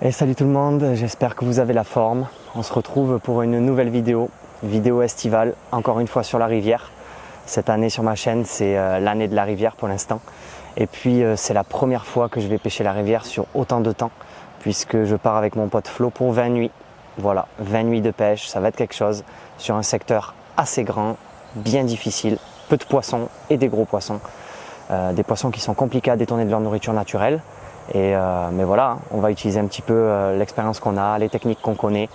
Et salut tout le monde, j'espère que vous avez la forme. On se retrouve pour une nouvelle vidéo estivale, encore une fois sur la rivière. Cette année sur ma chaîne, c'est l'année de la rivière pour l'instant. Et puis c'est la première fois que je vais pêcher la rivière sur autant de temps, puisque je pars avec mon pote Flo pour 20 nuits. Voilà, 20 nuits de pêche, ça va être quelque chose, sur un secteur assez grand, bien difficile, peu de poissons et des gros poissons. Des poissons qui sont compliqués à détourner de leur nourriture naturelle. Mais voilà, on va utiliser un petit peu l'expérience qu'on a, les techniques qu'on connaît,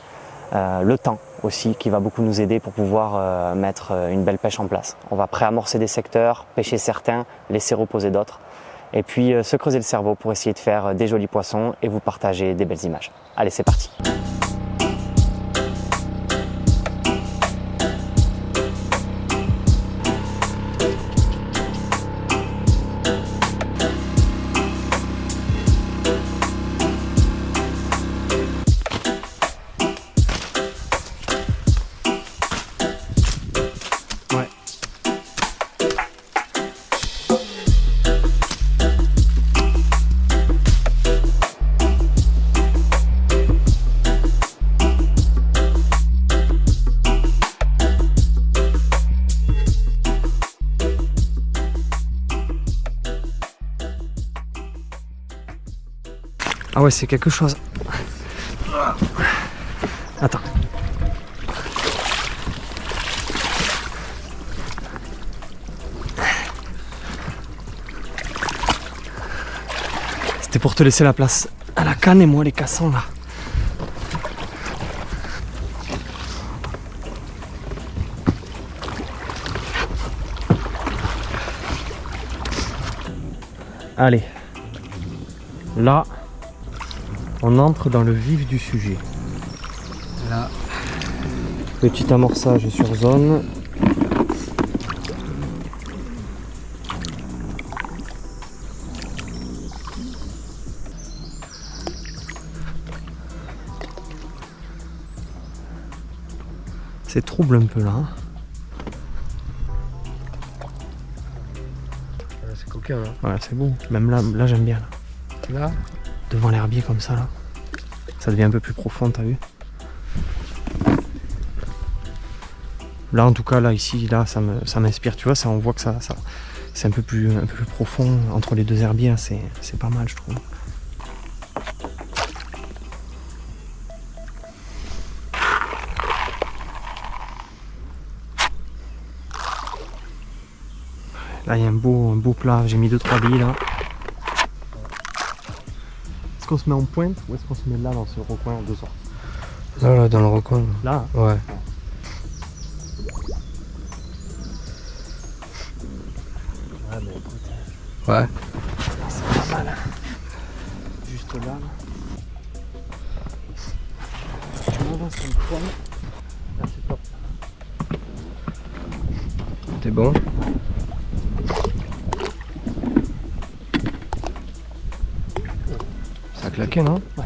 le temps aussi qui va beaucoup nous aider pour pouvoir mettre une belle pêche en place. On va préamorcer des secteurs, pêcher certains, laisser reposer d'autres et puis se creuser le cerveau pour essayer de faire des jolis poissons et vous partager des belles images. Allez, c'est parti! Ah ouais, c'est quelque chose. Attends. C'était pour te laisser la place à la canne et moi les cassants là. Allez. Là. On entre dans le vif du sujet. Là, petit amorçage sur zone. C'est trouble un peu là. Hein. C'est coquin. Hein. Ouais, c'est beau. Même là j'aime bien. Là. Devant l'herbier comme ça là. Ça devient un peu plus profond, t'as vu? Là en tout cas là ici là ça m'inspire, tu vois, ça on voit que ça c'est un peu plus profond entre les deux herbiers, c'est pas mal je trouve. Là il y a un beau plat, j'ai mis 2-3 billes là. Est-ce qu'on se met en pointe ou est-ce qu'on se met là dans ce recoin de sorte? Là, dans le recoin. Là? Ouais. Ouais, mais écoute. Ouais. C'est pas mal. Juste là. On avance un poil. Là, c'est top. T'es bon? Ça a claqué, non? Ouais.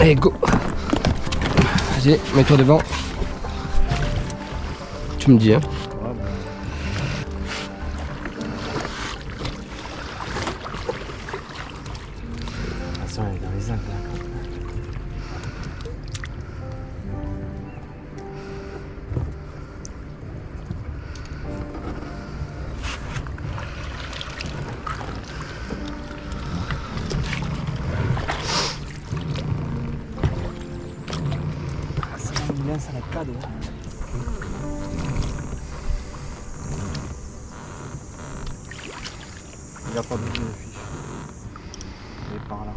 Allez, go. Vas-y, mets-toi devant. Tu me dis, hein. Attention, elle est dans les algues là. Ça va être cadeau. Il n'y a pas beaucoup de fiches. Il est par là.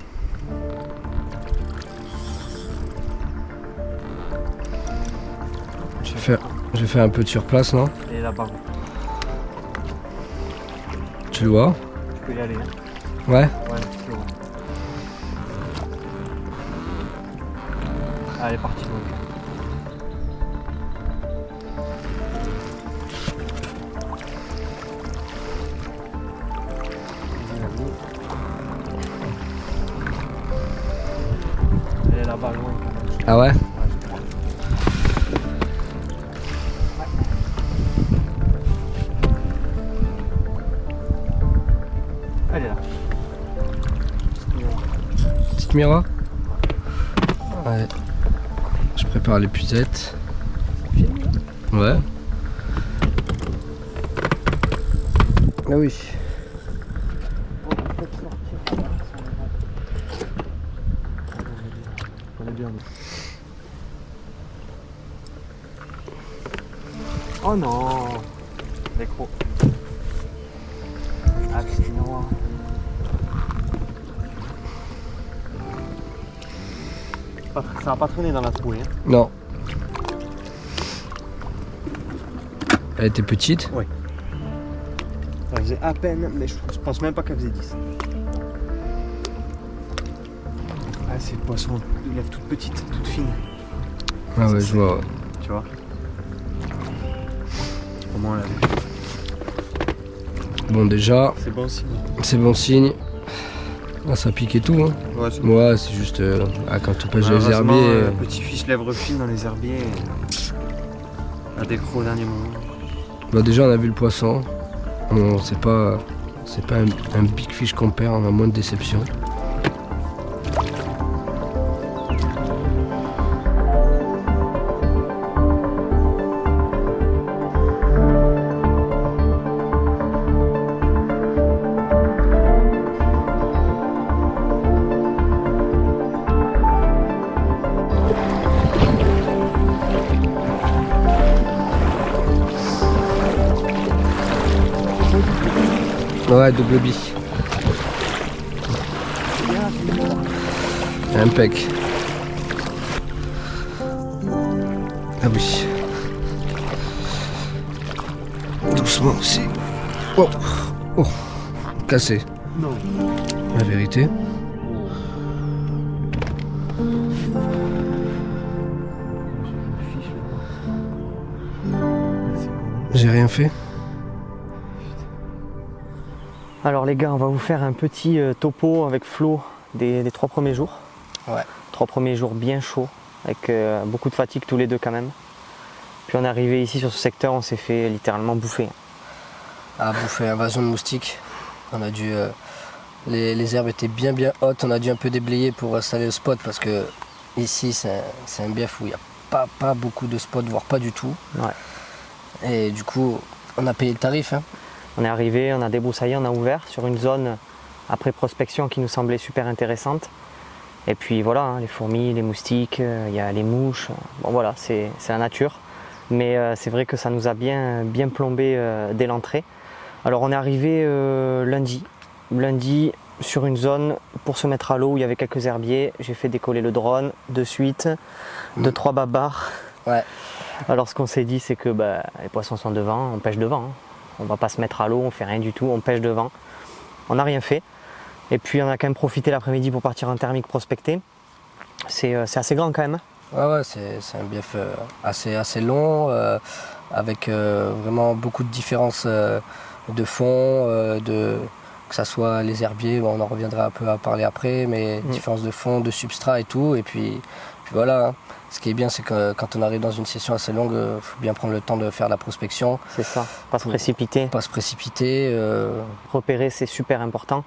J'ai fait un peu de surplace, non? Il est là-bas. Tu le vois? Tu peux y aller. Hein. Ouais. Ouais, tu le vois. Ah, elle est partie. Donc. Elle est là-bas loin. Ah ouais? Elle est là. Petite Mira? Ouais. Je prépare l'épuisette. Ouais. Ah oui. Oh non, l'écro. Ah, petit miroir. Ça va pas traîner dans la trouée. Hein. Non. Elle était petite? Oui. Elle faisait à peine, mais je pense même pas qu'elle faisait 10. Ah, c'est le poisson, il lève toute petite, toute fine. Ah ouais, je vois. Tu vois? Comment on l'a vu? Bon, déjà, C'est bon signe. c'est bon signe. Ah, ça pique et tout, hein. Ouais, c'est juste quand tu pêches les herbiers. Petit fiche lèvre fine dans les herbiers. La décro au dernier moment. Bah, déjà, on a vu le poisson. Bon, c'est pas un big fish qu'on perd, on a moins de déception. Ouais, double bille. Impec. Ah oui. Doucement aussi. Oh, oh. Cassé. Non. La vérité. J'ai rien fait. Alors les gars, on va vous faire un petit topo avec Flo des 3 premiers jours. Ouais. 3 premiers jours bien chauds, avec beaucoup de fatigue tous les deux quand même. Puis on est arrivé ici sur ce secteur, on s'est fait littéralement bouffer. Ah, bouffer, invasion de moustiques. On a dû... les herbes étaient bien hautes, on a dû un peu déblayer pour installer le spot parce que ici c'est un bief où il n'y a pas beaucoup de spots, voire pas du tout. Ouais. Et du coup, on a payé le tarif. Hein. On est arrivé, on a débroussaillé, on a ouvert sur une zone après prospection qui nous semblait super intéressante. Et puis voilà, hein, les fourmis, les moustiques, il y a les mouches. Bon voilà, c'est la nature. Mais c'est vrai que ça nous a bien plombé dès l'entrée. Alors on est arrivé lundi sur une zone pour se mettre à l'eau où il y avait quelques herbiers. J'ai fait décoller le drone de suite, 2-3 babars. Ouais. Alors ce qu'on s'est dit, c'est que les poissons sont devant, on pêche devant. Hein. On va pas se mettre à l'eau, on fait rien du tout, on pêche devant. On n'a rien fait. Et puis on a quand même profité l'après-midi pour partir en thermique prospecter. C'est assez grand quand même. Ouais, c'est un bief assez long, avec vraiment beaucoup de différences de fond, que que ça soit les herbiers, bon, on en reviendra un peu à parler après, mais différence de fond, de substrat et tout, et puis voilà. Hein. Ce qui est bien, c'est que quand on arrive dans une session assez longue, il faut bien prendre le temps de faire la prospection. C'est ça, pas se précipiter. Pas se précipiter. Repérer, c'est super important.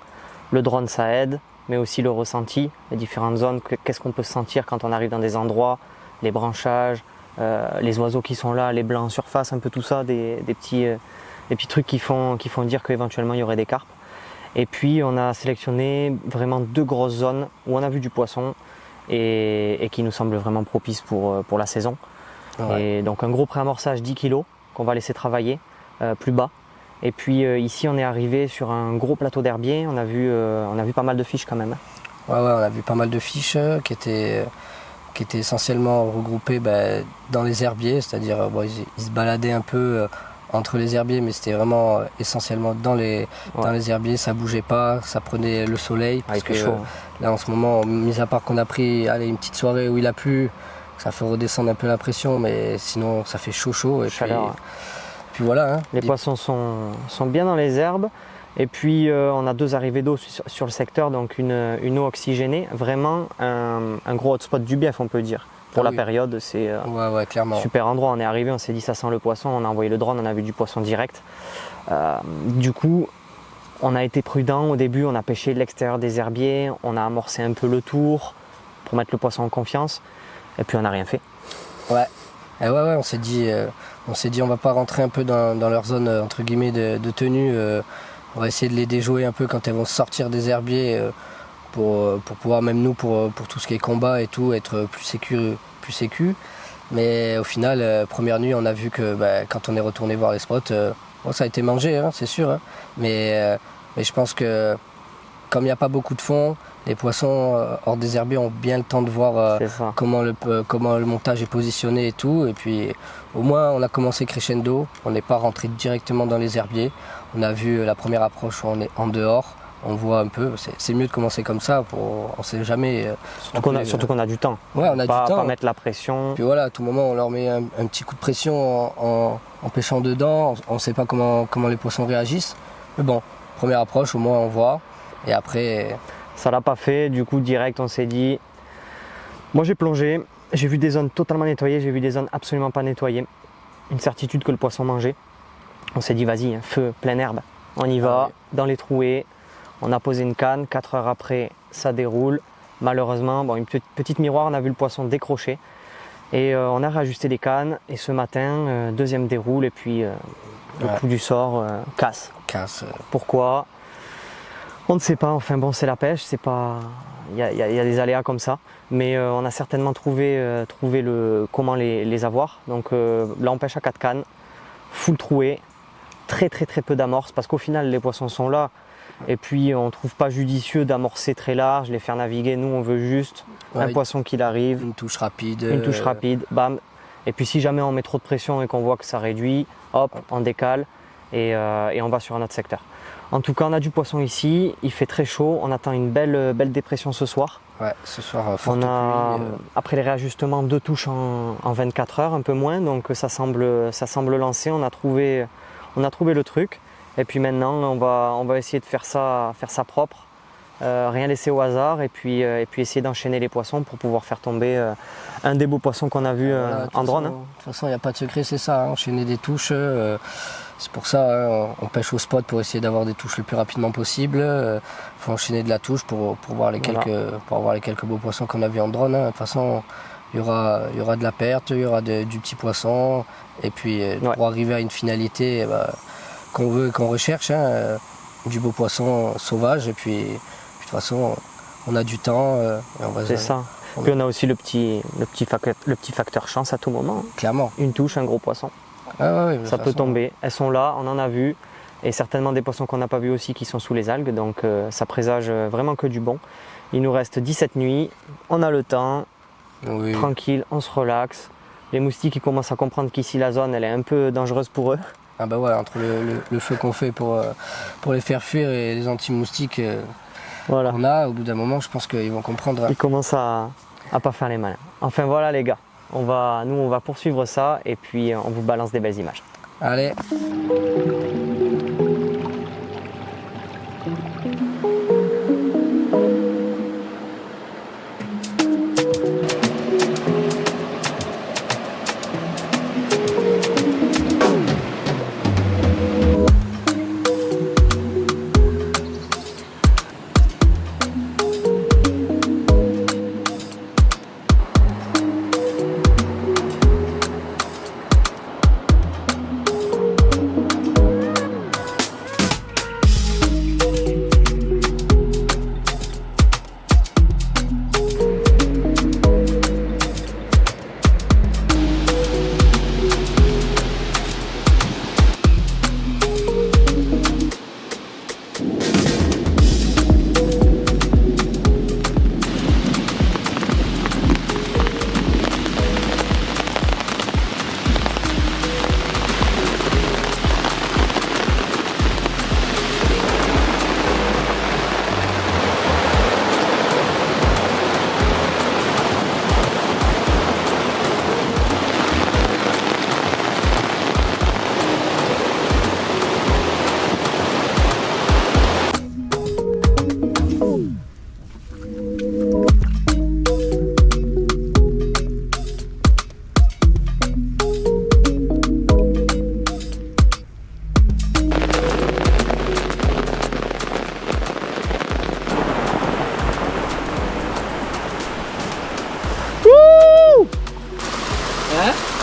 Le drone, ça aide, mais aussi le ressenti, les différentes zones, qu'est-ce qu'on peut sentir quand on arrive dans des endroits, les branchages, les oiseaux qui sont là, les blancs en surface, un peu tout ça, des petits trucs qui font dire qu'éventuellement il y aurait des carpes. Et puis on a sélectionné vraiment 2 grosses zones où on a vu du poisson et qui nous semblent vraiment propices pour la saison. Ouais. Et donc un gros préamorçage 10 kg qu'on va laisser travailler plus bas. Et puis ici on est arrivé sur un gros plateau d'herbier, on a vu pas mal de fiches quand même. Ouais, on a vu pas mal de fiches qui étaient essentiellement regroupées dans les herbiers, c'est-à-dire ils se baladaient un peu entre les herbiers, mais c'était vraiment essentiellement dans les herbiers, ça bougeait pas, ça prenait le soleil, parce que chaud. Là en ce moment, mis à part qu'on a pris une petite soirée où il a plu, ça fait redescendre un peu la pression, mais sinon ça fait chaud et puis voilà. Hein. Les poissons sont bien dans les herbes. Et puis on a 2 arrivées d'eau sur le secteur, donc une eau oxygénée, vraiment un gros hotspot du bief on peut dire. Pour la période, c'est clairement. Super endroit. On est arrivé, on s'est dit ça sent le poisson, on a envoyé le drone, on a vu du poisson direct. Du coup, on a été prudent au début, on a pêché l'extérieur des herbiers, on a amorcé un peu le tour pour mettre le poisson en confiance, et puis on n'a rien fait. On s'est dit on va pas rentrer un peu dans leur zone entre guillemets de tenue. On va essayer de les déjouer un peu quand elles vont sortir des herbiers pour pouvoir, même nous, pour tout ce qui est combat et tout, être plus sécu. Mais au final, première nuit, on a vu que quand on est retourné voir les spots, ça a été mangé, hein, c'est sûr. Hein, mais je pense que comme il n'y a pas beaucoup de fond, les poissons hors des herbiers ont bien le temps de voir comment le montage est positionné et tout. Et puis au moins on a commencé crescendo, on n'est pas rentré directement dans les herbiers. On a vu la première approche où on est en dehors, on voit un peu, c'est mieux de commencer comme ça, on ne sait jamais. Surtout qu'on a du temps. Ouais, on a du temps. Pas mettre la pression. Puis voilà, à tout moment on leur met un petit coup de pression en pêchant dedans, on ne sait pas comment les poissons réagissent. Mais bon, première approche, au moins on voit. Et après... Ça l'a pas fait, du coup direct on s'est dit... Moi j'ai plongé, j'ai vu des zones totalement nettoyées, j'ai vu des zones absolument pas nettoyées. Une certitude que le poisson mangeait. On s'est dit vas-y, feu, pleine herbe, on y va, dans les trouées. On a posé une canne, 4 heures après ça déroule. Malheureusement, une petite miroir, on a vu le poisson décrocher. Et on a réajusté les cannes et ce matin, deuxième déroule et puis le coup du sort casse. Pourquoi ? On ne sait pas, enfin bon c'est la pêche, c'est pas... Il y a des aléas comme ça, mais on a certainement trouvé comment les avoir. Donc là on pêche à 4 cannes, full trouée, très peu d'amorce parce qu'au final les poissons sont là et puis on ne trouve pas judicieux d'amorcer très large, les faire naviguer. Nous on veut juste un poisson qui arrive, une touche rapide, bam. Et puis si jamais on met trop de pression et qu'on voit que ça réduit, hop, on décale et on va sur un autre secteur. En tout cas, on a du poisson ici, il fait très chaud, on attend une belle dépression ce soir. Ouais, ce soir, forte pluie. Après les réajustements, 2 touches en 24 heures, un peu moins, donc ça semble lancer, on a trouvé le truc. Et puis maintenant, on va essayer de faire ça propre, rien laisser au hasard, et puis essayer d'enchaîner les poissons pour pouvoir faire tomber un des beaux poissons qu'on a vu en drone. De toute façon, il n'y a pas de secret, c'est ça, enchaîner des touches. C'est pour ça, on pêche au spot pour essayer d'avoir des touches le plus rapidement possible. Il faut enchaîner de la touche pour voir les quelques beaux poissons qu'on a vus en drone. De toute façon, il y aura de la perte, il y aura du petit poisson. Et puis pour arriver à une finalité qu'on veut, qu'on recherche, du beau poisson sauvage. Et puis de toute façon, on a du temps. C'est ça. Puis on a aussi le petit facteur chance à tout moment. Clairement. Une touche, un gros poisson. Ça peut tomber, elles sont là, on en a vu, et certainement des poissons qu'on n'a pas vus aussi qui sont sous les algues, donc ça présage vraiment que du bon. Il nous reste 17 nuits, on a le temps, tranquille, on se relaxe. Les moustiques ils commencent à comprendre qu'ici la zone elle est un peu dangereuse pour eux. Entre le feu qu'on fait pour les faire fuir et les anti-moustiques on a, au bout d'un moment je pense qu'ils vont comprendre. Ils commencent à pas faire les malins. Enfin voilà les gars. On va poursuivre ça et puis on vous balance des belles images. Allez.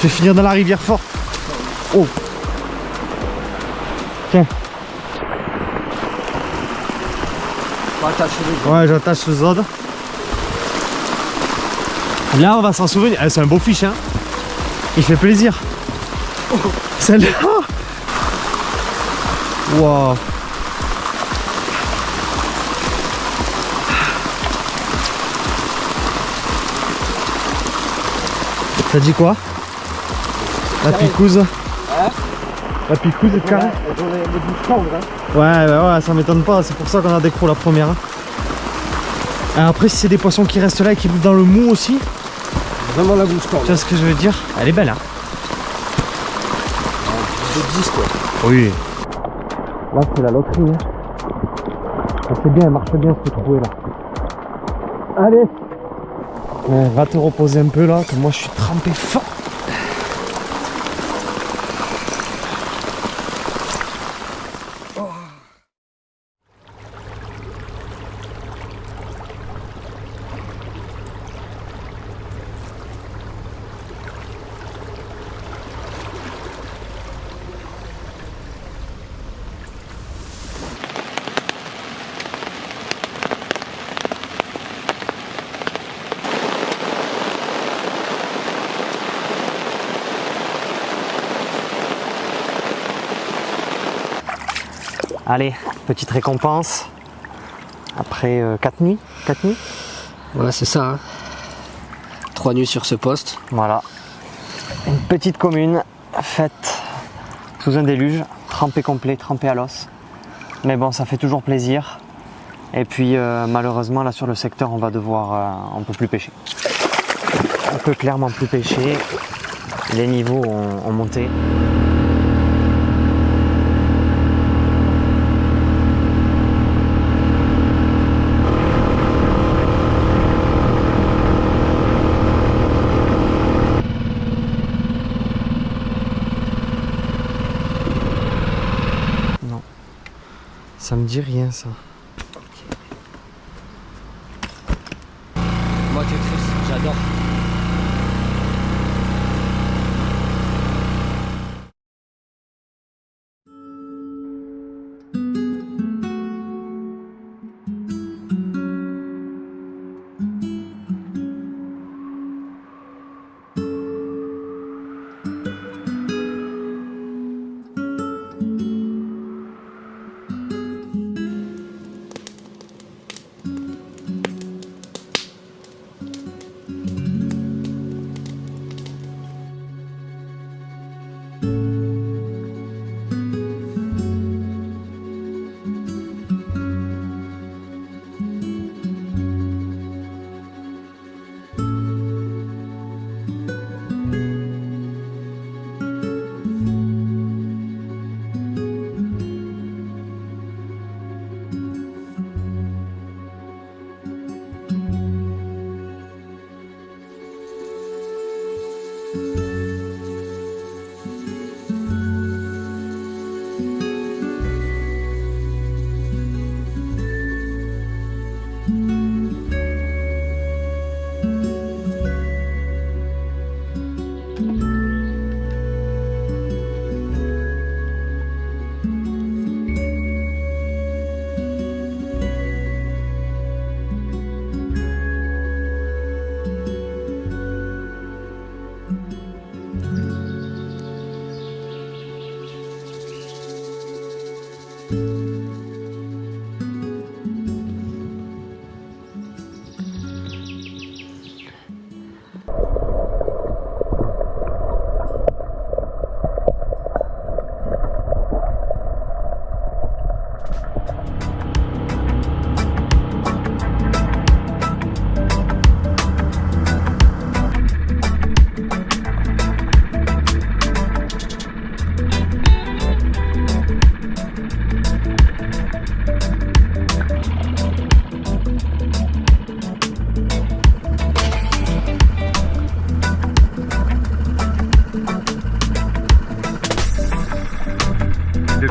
Je vais finir dans la rivière fort. Oh. Tiens. Ouais, j'attache le zod. Là, on va s'en souvenir. Ah, c'est un beau fiche, hein. Il fait plaisir. Celle-là. Wow. T'as dit quoi? La picouse. La picouse est carrée. Ouais, ça m'étonne pas, c'est pour ça qu'on a décro la première. Et après, si c'est des poissons qui restent là et qui bouffent dans le mou aussi. Vraiment la bouche tendre. Tu vois ce que je veux dire? Elle est belle, hein? De 10 quoi. Oui. Là, c'est la loterie. Hein. C'est bien, elle marche bien ce troué là. Allez! Ouais, va te reposer un peu là, que moi je suis trempé fort. Allez, petite récompense. Après 4 nuits. 4 nuits. Ouais, c'est ça. Hein. 3 nuits sur ce poste. Voilà. Une petite commune faite sous un déluge, trempé complet, trempé à l'os. Mais bon, ça fait toujours plaisir. Et puis malheureusement, là sur le secteur, on va devoir, on peut plus pêcher. On peut clairement plus pêcher. Les niveaux ont monté. Ça me dit rien ça. Moi qui triste, j'adore.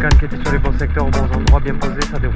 cannes qui étaient sur les bons secteurs, aux bons endroits, bien posés, ça déroule.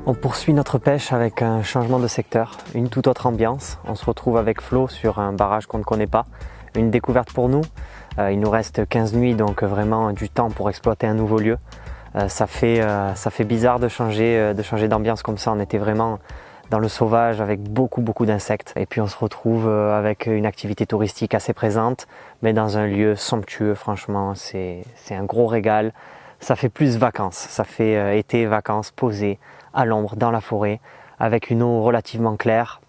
On poursuit notre pêche avec un changement de secteur, une toute autre ambiance. On se retrouve avec Flo sur un barrage qu'on ne connaît pas, une découverte pour nous. Il nous reste 15 nuits, donc vraiment du temps pour exploiter un nouveau lieu. Ça fait bizarre de changer d'ambiance comme ça. On était vraiment dans le sauvage avec beaucoup d'insectes. Et puis on se retrouve avec une activité touristique assez présente, mais dans un lieu somptueux. Franchement, c'est un gros régal. Ça fait plus vacances, ça fait été, vacances, posées à l'ombre, dans la forêt, avec une eau relativement claire,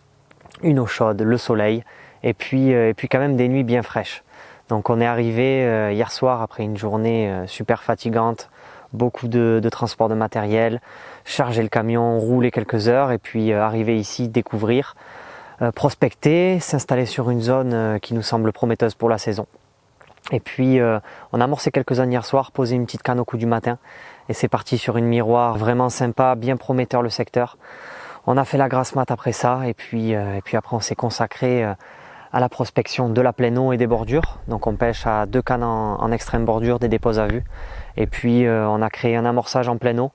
une eau chaude, le soleil, et puis quand même des nuits bien fraîches. Donc on est arrivé hier soir après une journée super fatigante, beaucoup de transport de matériel, charger le camion, rouler quelques heures, et puis arriver ici, découvrir, prospecter, s'installer sur une zone qui nous semble prometteuse pour la saison. Et puis on a amorcé quelques zones hier soir, posé une petite canne au coup du matin, et c'est parti sur une miroir vraiment sympa, bien prometteur le secteur. On a fait la grasse mat après ça, et puis après on s'est consacré à la prospection de la pleine eau et des bordures. Donc on pêche à 2 cannes en extrême bordure, des dépôts à vue, et puis on a créé un amorçage en pleine eau.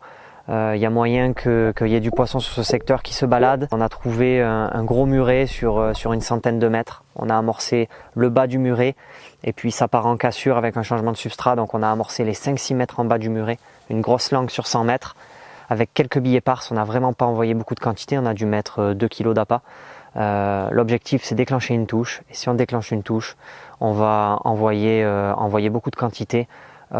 Il y a moyen qu'il y ait du poisson sur ce secteur qui se balade. On a trouvé un gros muret sur une centaine de mètres. On a amorcé le bas du muret et puis ça part en cassure avec un changement de substrat. Donc on a amorcé les 5-6 mètres en bas du muret, une grosse langue sur 100 mètres avec quelques billes éparses. On n'a vraiment pas envoyé beaucoup de quantité, on a dû mettre 2 kg d'appât. L'objectif c'est déclencher une touche, et si on déclenche une touche, on va envoyer beaucoup de quantité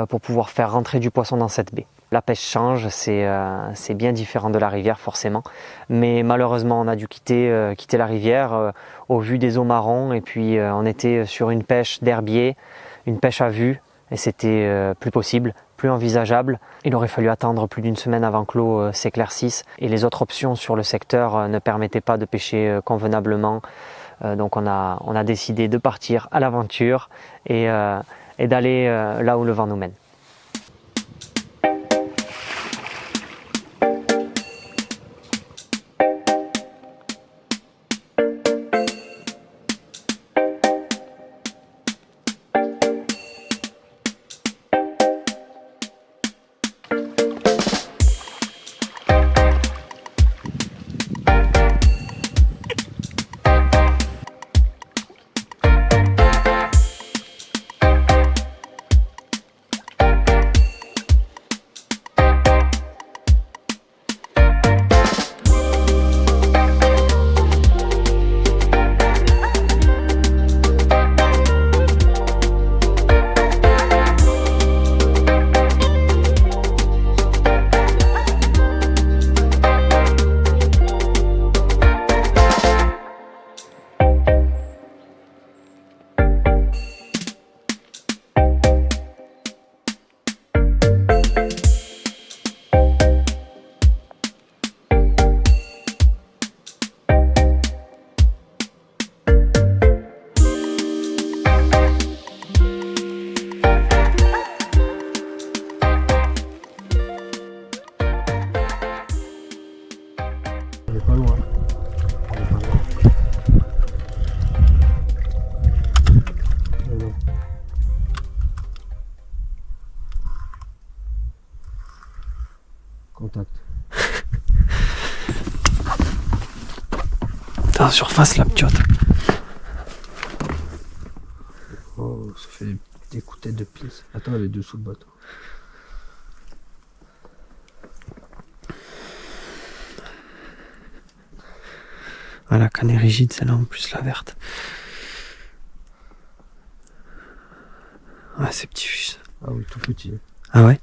pour pouvoir faire rentrer du poisson dans cette baie. La pêche change, c'est bien différent de la rivière forcément, mais malheureusement on a dû quitter la rivière au vu des eaux marrons, et puis on était sur une pêche d'herbier, une pêche à vue, et c'était plus possible, plus envisageable. Il aurait fallu attendre plus d'une semaine avant que l'eau s'éclaircisse, et les autres options sur le secteur ne permettaient pas de pêcher convenablement. Donc on a décidé de partir à l'aventure et d'aller là où le vent nous mène. On est pas loin. Contact. T'es en surface la ptiote. Oh, ça fait des coups de tête de pince. Attends, elle est dessous le bateau. Ah, la canne est rigide, celle-là en plus, la verte. Ah, c'est petit fiche. Ah oui, tout petit. Ah ouais?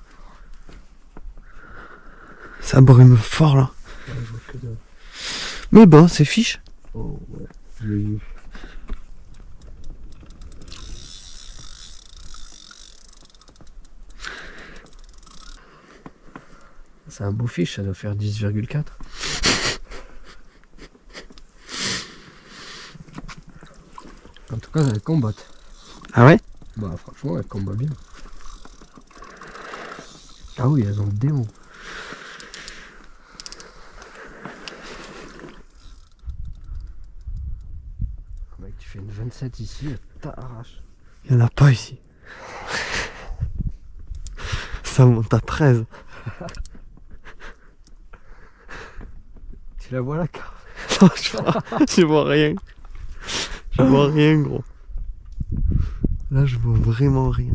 Ça brume fort là. Ouais, je vois que dalle. Mais bon, c'est fiche. Oh ouais, je l'ai vu. C'est un beau fiche, ça doit faire 10,4. En tout cas, elles combattent. Ah ouais? Bah franchement, elles combattent bien. Ah oui, elles ont le démon. Mec, tu fais une 27 ici, t'arraches. Il n'y en a pas ici. Ça monte à 13. Tu la vois la carte? Non, je vois rien. Je vois rien, gros. Là, je vois vraiment rien.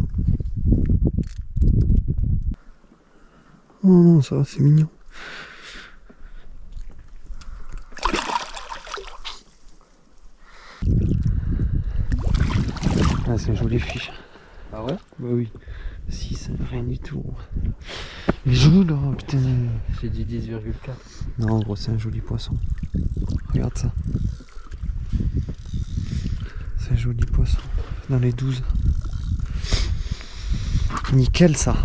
Oh non, ça va, c'est mignon. Ah, c'est une jolie fiche. Ah ouais? Bah oui. 6, rien du tout. Il est joli là, putain. J'ai dit 10,4. Non, gros, c'est un joli poisson. Regarde ça. C'est un joli poisson. Dans les 12. Nickel ça.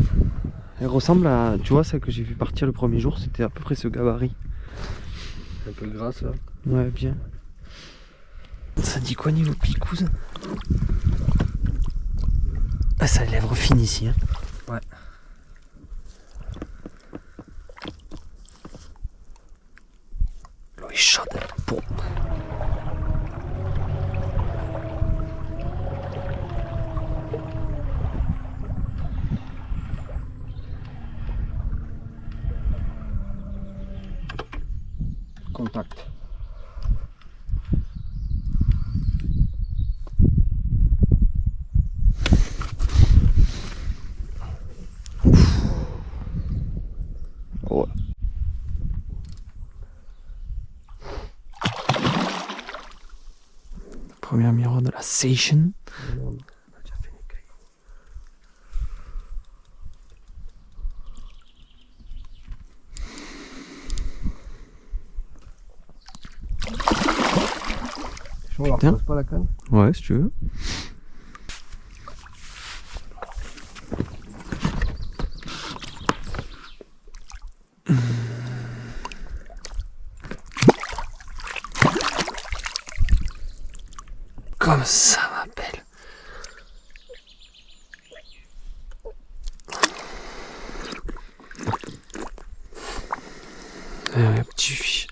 Elle ressemble à, tu vois, celle que j'ai vu partir le premier jour, c'était à peu près ce gabarit. Un peu grasse là. Ouais, bien. Ça dit quoi niveau picouse? Ah, ça a les lèvres fines ici. Hein. Ouais. L'eau est chaude. Bon. Contact. Ouais. Première miroir de la station. On leur Tiens. pose pas la canne? Ouais, si tu veux. Comme ça m'appelle. Petit fiche.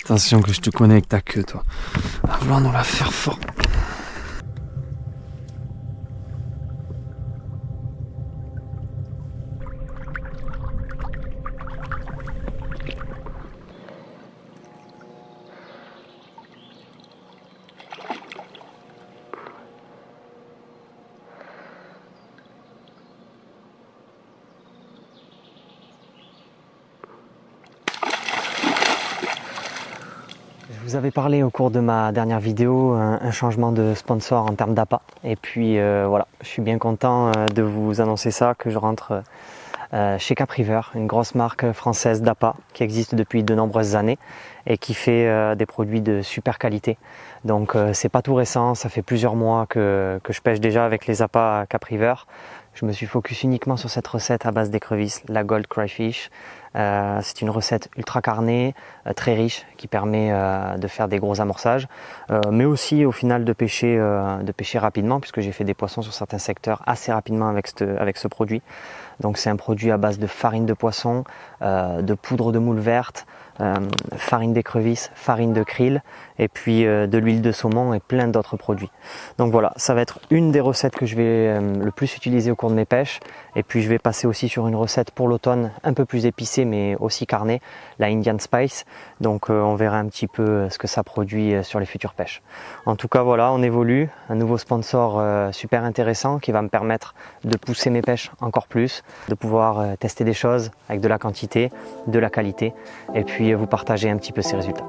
Attention que je te connais avec ta queue, toi. À vouloir nous la faire fort. Je vous avais parlé au cours de ma dernière vidéo, un changement de sponsor en termes d'appât. Et puis voilà, je suis bien content de vous annoncer ça, que je rentre chez Capriver, une grosse marque française d'appât qui existe depuis de nombreuses années et qui fait des produits de super qualité. Donc c'est pas tout récent, ça fait plusieurs mois que je pêche déjà avec les appâts Capriver. Je me suis focus uniquement sur cette recette à base d'écrevisses, la Gold Cryfish. C'est une recette ultra carnée, très riche, qui permet de faire des gros amorçages, mais aussi au final de pêcher rapidement, puisque j'ai fait des poissons sur certains secteurs assez rapidement avec ce produit. Donc c'est un produit à base de farine de poisson, de poudre de moule verte, farine d'écrevisse, farine de krill et puis de l'huile de saumon et plein d'autres produits. Donc voilà, ça va être une des recettes que je vais le plus utiliser au cours de mes pêches. Et puis je vais passer aussi sur une recette pour l'automne un peu plus épicée mais aussi carnée, la Indian Spice. Donc on verra un petit peu ce que ça produit sur les futures pêches. En tout cas voilà, on évolue, un nouveau sponsor super intéressant qui va me permettre de pousser mes pêches encore plus, de pouvoir tester des choses avec de la quantité, de la qualité et puis vous partager un petit peu ces résultats.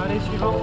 Allez, suivant.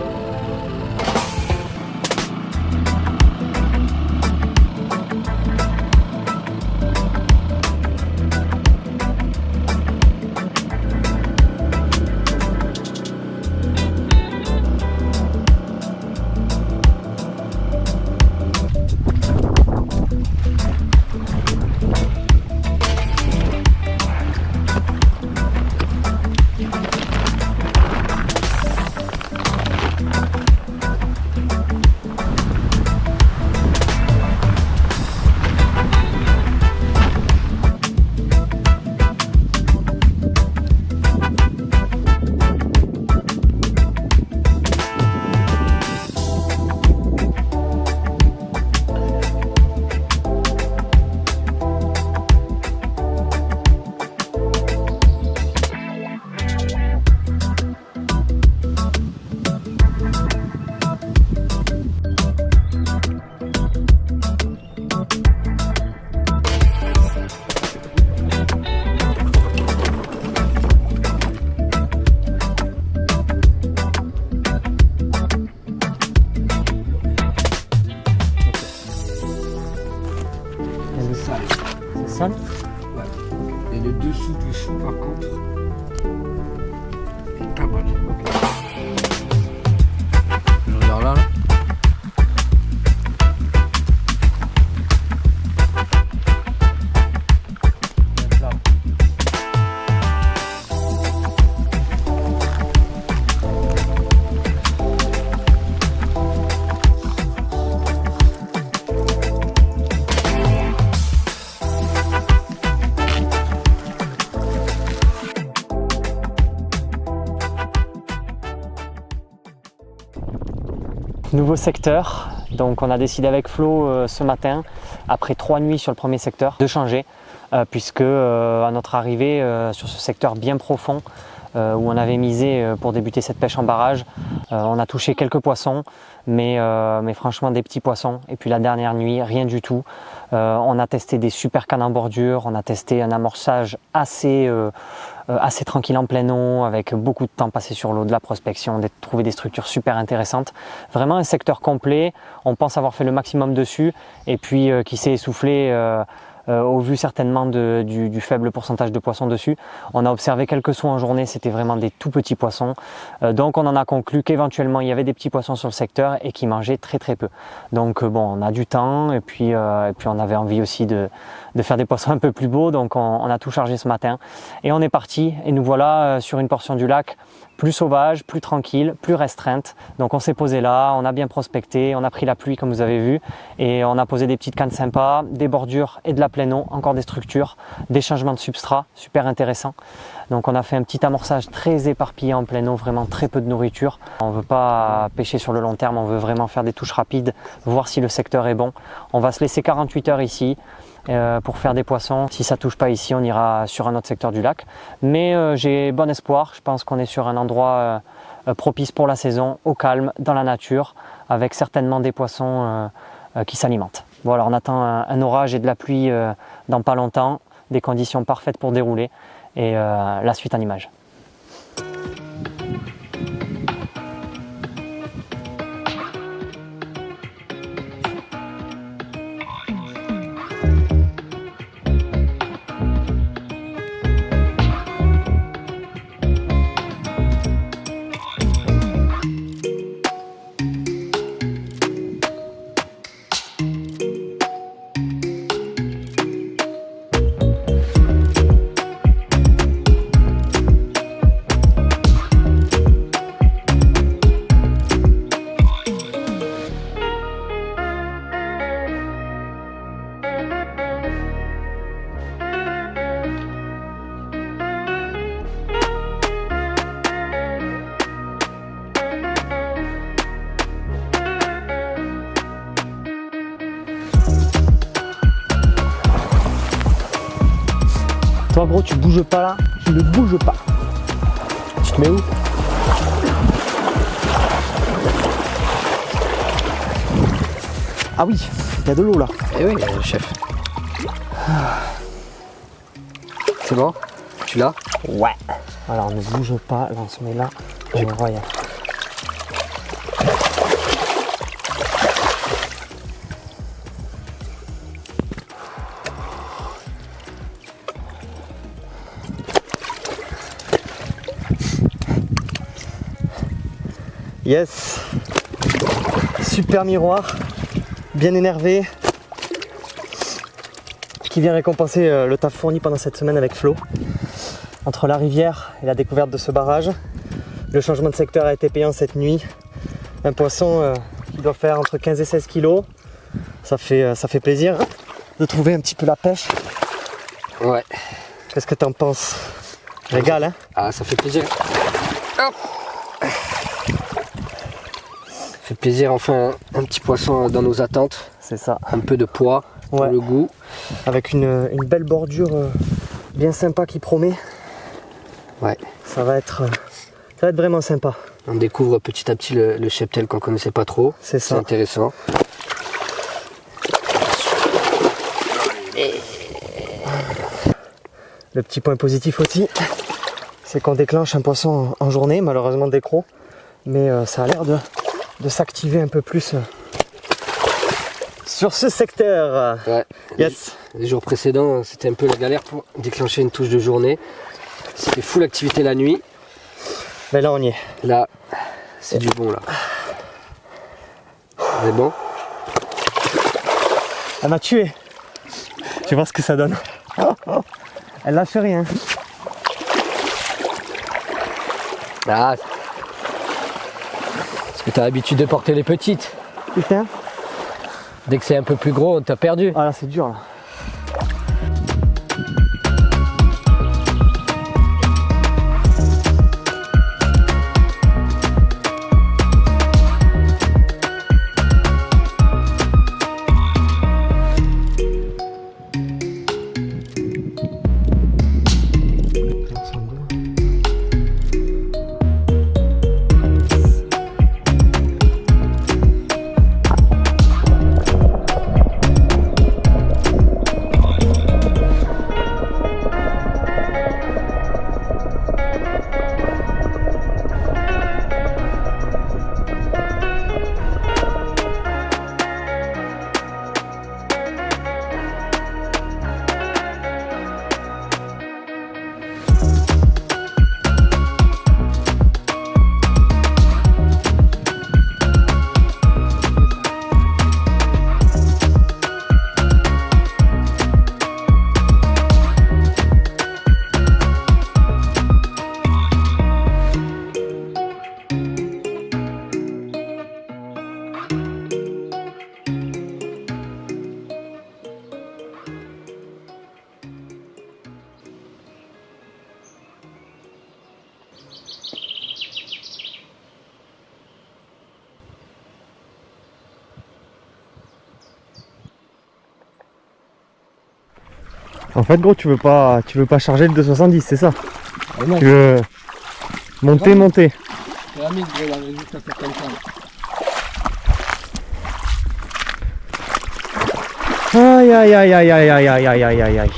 Nouveau secteur, donc on a décidé avec Flo ce matin, après 3 nuits sur le premier secteur, de changer, puisque à notre arrivée sur ce secteur bien profond, où on avait misé pour débuter cette pêche en barrage, on a touché quelques poissons, mais franchement des petits poissons. Et puis la dernière nuit, rien du tout. On a testé des super cannes en bordure, on a testé un amorçage assez tranquille en plein eau, avec beaucoup de temps passé sur l'eau, de la prospection, trouver des structures super intéressantes. Vraiment un secteur complet, on pense avoir fait le maximum dessus, et puis qui s'est essoufflé au vu certainement du faible pourcentage de poissons dessus. On a observé quelques sauts en journée, c'était vraiment des tout petits poissons. Donc on en a conclu qu'éventuellement il y avait des petits poissons sur le secteur et qui mangeaient très très peu. Donc bon, on a du temps et puis on avait envie aussi de faire des poissons un peu plus beaux, donc on a tout chargé ce matin. Et on est parti et nous voilà sur une portion du lac plus sauvage, plus tranquille, plus restreinte. Donc on s'est posé là, on a bien prospecté, on a pris la pluie comme vous avez vu et on a posé des petites cannes sympas, des bordures et de la pleine eau, encore des structures, des changements de substrat, super intéressant. Donc on a fait un petit amorçage très éparpillé en pleine eau, vraiment très peu de nourriture. On ne veut pas pêcher sur le long terme, on veut vraiment faire des touches rapides, voir si le secteur est bon. On va se laisser 48 heures ici pour faire des poissons. Si ça touche pas ici, on ira sur un autre secteur du lac. Mais j'ai bon espoir, je pense qu'on est sur un endroit propice pour la saison, au calme, dans la nature, avec certainement des poissons qui s'alimentent. Voilà, on attend un orage et de la pluie dans pas longtemps, des conditions parfaites pour dérouler et la suite en images. Toi gros, tu bouges pas là, tu ne bouges pas. Tu te mets où? Ah oui, il y a de l'eau là. Eh oui, chef. C'est bon? Tu l'as? Ouais. Alors on ne bouge pas, là on se met là. Et on voit, yes, super miroir, bien énervé, qui vient récompenser le taf fourni pendant cette semaine avec Flo. Entre la rivière et la découverte de ce barrage, le changement de secteur a été payant cette nuit. Un poisson qui doit faire entre 15 et 16 kilos. Ça fait plaisir de trouver un petit peu la pêche. Ouais. Qu'est-ce que t'en penses? Régal, hein? Ah, ça fait plaisir. Hop. Ça fait plaisir, enfin, un petit poisson dans nos attentes. C'est ça. Un peu de poids pour Ouais. le goût. Avec une belle bordure bien sympa qui promet. Ouais. Ça va être vraiment sympa. On découvre petit à petit le cheptel qu'on connaissait pas trop. C'est ça. C'est intéressant. Le petit point positif aussi, c'est qu'on déclenche un poisson en journée, malheureusement des crocs, mais ça a l'air de s'activer un peu plus sur ce secteur. Ouais. Yes. Les jours précédents, c'était un peu la galère pour déclencher une touche de journée. C'était full activité la nuit. Mais là on y est. Là, c'est du bon là. C'est bon. Elle m'a tué. Tu vois ce que ça donne. Elle lâche rien. Ah, parce que tu as l'habitude de porter les petites. Putain. Dès que c'est un peu plus gros, on t'a perdu. Ah là c'est dur là. En fait, gros, tu veux pas charger le 270, c'est ça? Non. Tu veux monter. Pyramide, gros, il arrive juste à faire comme ça. Aïe aïe aïe aïe aïe aïe aïe aïe aïe aïe aïe.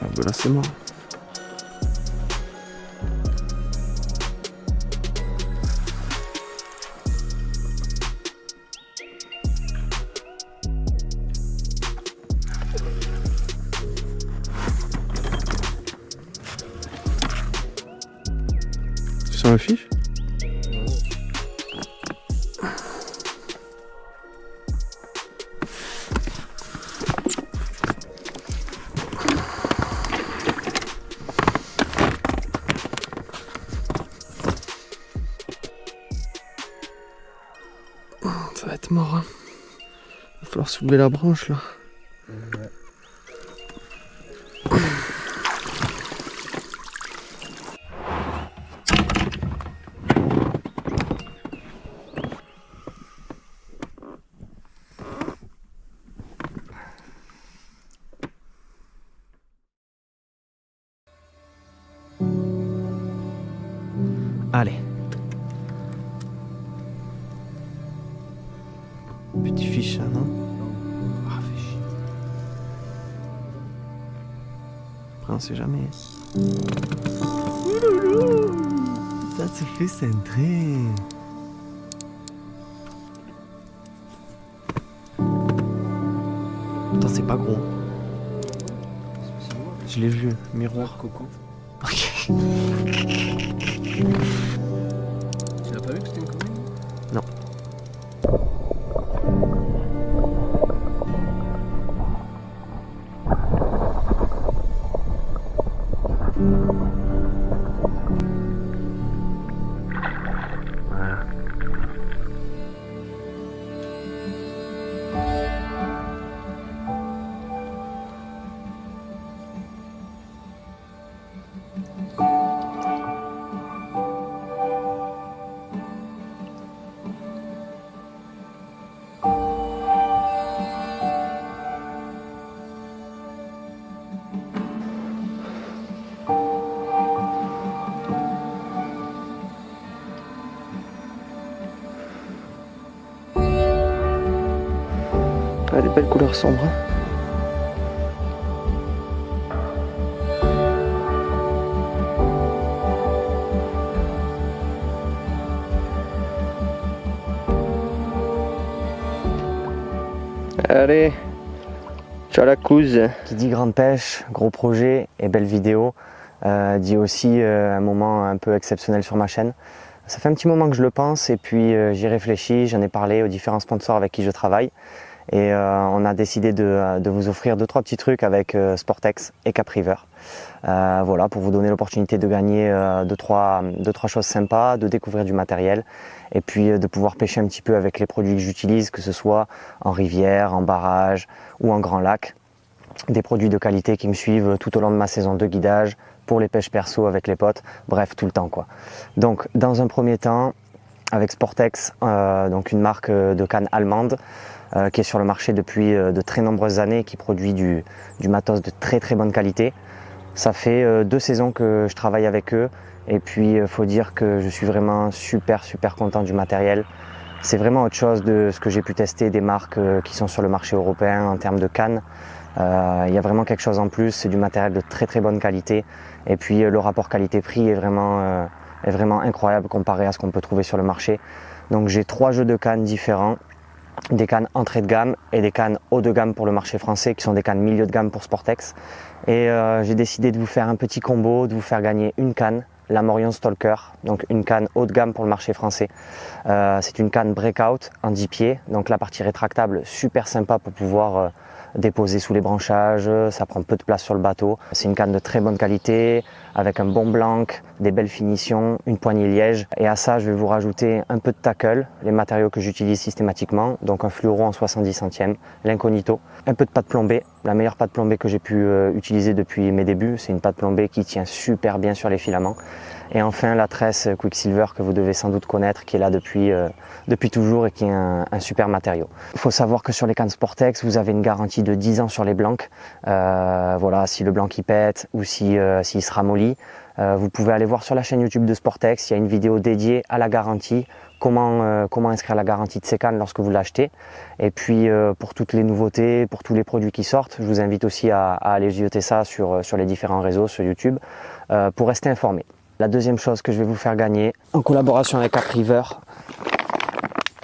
Ah bah là c'est mort. Tu sens le fiche? Ça va être mort, hein. Il va falloir soulever la branche là. Ouais. Allez. Petit fiche, hein, non? Ah, fais chier. Après, on sait jamais. Ça se fait centrer. Attends, c'est pas gros. Je l'ai vu, miroir. Coco. Ok. Tu l'as pas vu que c'était une commune? Non. Voilà. Ah, des belles couleurs sombres. Allez, ciao la couse. Qui dit grande pêche, gros projet et belle vidéo, dit aussi un moment un peu exceptionnel sur ma chaîne. Ça fait un petit moment que je le pense et puis j'y réfléchis, j'en ai parlé aux différents sponsors avec qui je travaille et on a décidé de vous offrir 2-3 petits trucs avec Sportex et Capriver. Voilà, pour vous donner l'opportunité de gagner 2-3 choses sympas, de découvrir du matériel et puis de pouvoir pêcher un petit peu avec les produits que j'utilise, que ce soit en rivière, en barrage ou en grand lac. Des produits de qualité qui me suivent tout au long de ma saison de guidage, pour les pêches perso avec les potes, bref tout le temps quoi. Donc dans un premier temps avec Sportex, donc une marque de canne allemande qui est sur le marché depuis de très nombreuses années, qui produit du matos de très très bonne qualité. Ça fait 2 saisons que je travaille avec eux et puis faut dire que je suis vraiment super content du matériel. C'est vraiment autre chose de ce que j'ai pu tester des marques qui sont sur le marché européen en termes de cannes. Il y a vraiment quelque chose en plus, c'est du matériel de très bonne qualité et puis le rapport qualité-prix est vraiment incroyable comparé à ce qu'on peut trouver sur le marché. Donc j'ai 3 jeux de cannes différents, des cannes entrée de gamme et des cannes haut de gamme pour le marché français qui sont des cannes milieu de gamme pour Sportex et j'ai décidé de vous faire un petit combo, de vous faire gagner une canne, la Morion Stalker, donc une canne haut de gamme pour le marché français. C'est une canne breakout en 10 pieds, donc la partie rétractable super sympa pour pouvoir déposer sous les branchages, ça prend peu de place sur le bateau. C'est une canne de très bonne qualité, avec un bon blanc, des belles finitions, une poignée liège. Et à ça, je vais vous rajouter un peu de tackle, les matériaux que j'utilise systématiquement, donc un fluoro en 70 centièmes, l'incognito, un peu de pâte plombée, la meilleure pâte plombée que j'ai pu utiliser depuis mes débuts. C'est une pâte plombée qui tient super bien sur les filaments. Et enfin la tresse Quicksilver que vous devez sans doute connaître, qui est là depuis toujours et qui est un super matériau. Il faut savoir que sur les cannes Sportex, vous avez une garantie de 10 ans sur les blancs. Voilà, si le blanc il pète ou s'il se ramollit. Vous pouvez aller voir sur la chaîne YouTube de Sportex, il y a une vidéo dédiée à la garantie, comment inscrire la garantie de ces cannes lorsque vous l'achetez. Et puis pour toutes les nouveautés, pour tous les produits qui sortent, je vous invite aussi à aller jeter ça sur les différents réseaux, sur YouTube, pour rester informé. La deuxième chose que je vais vous faire gagner, en collaboration avec Capriver,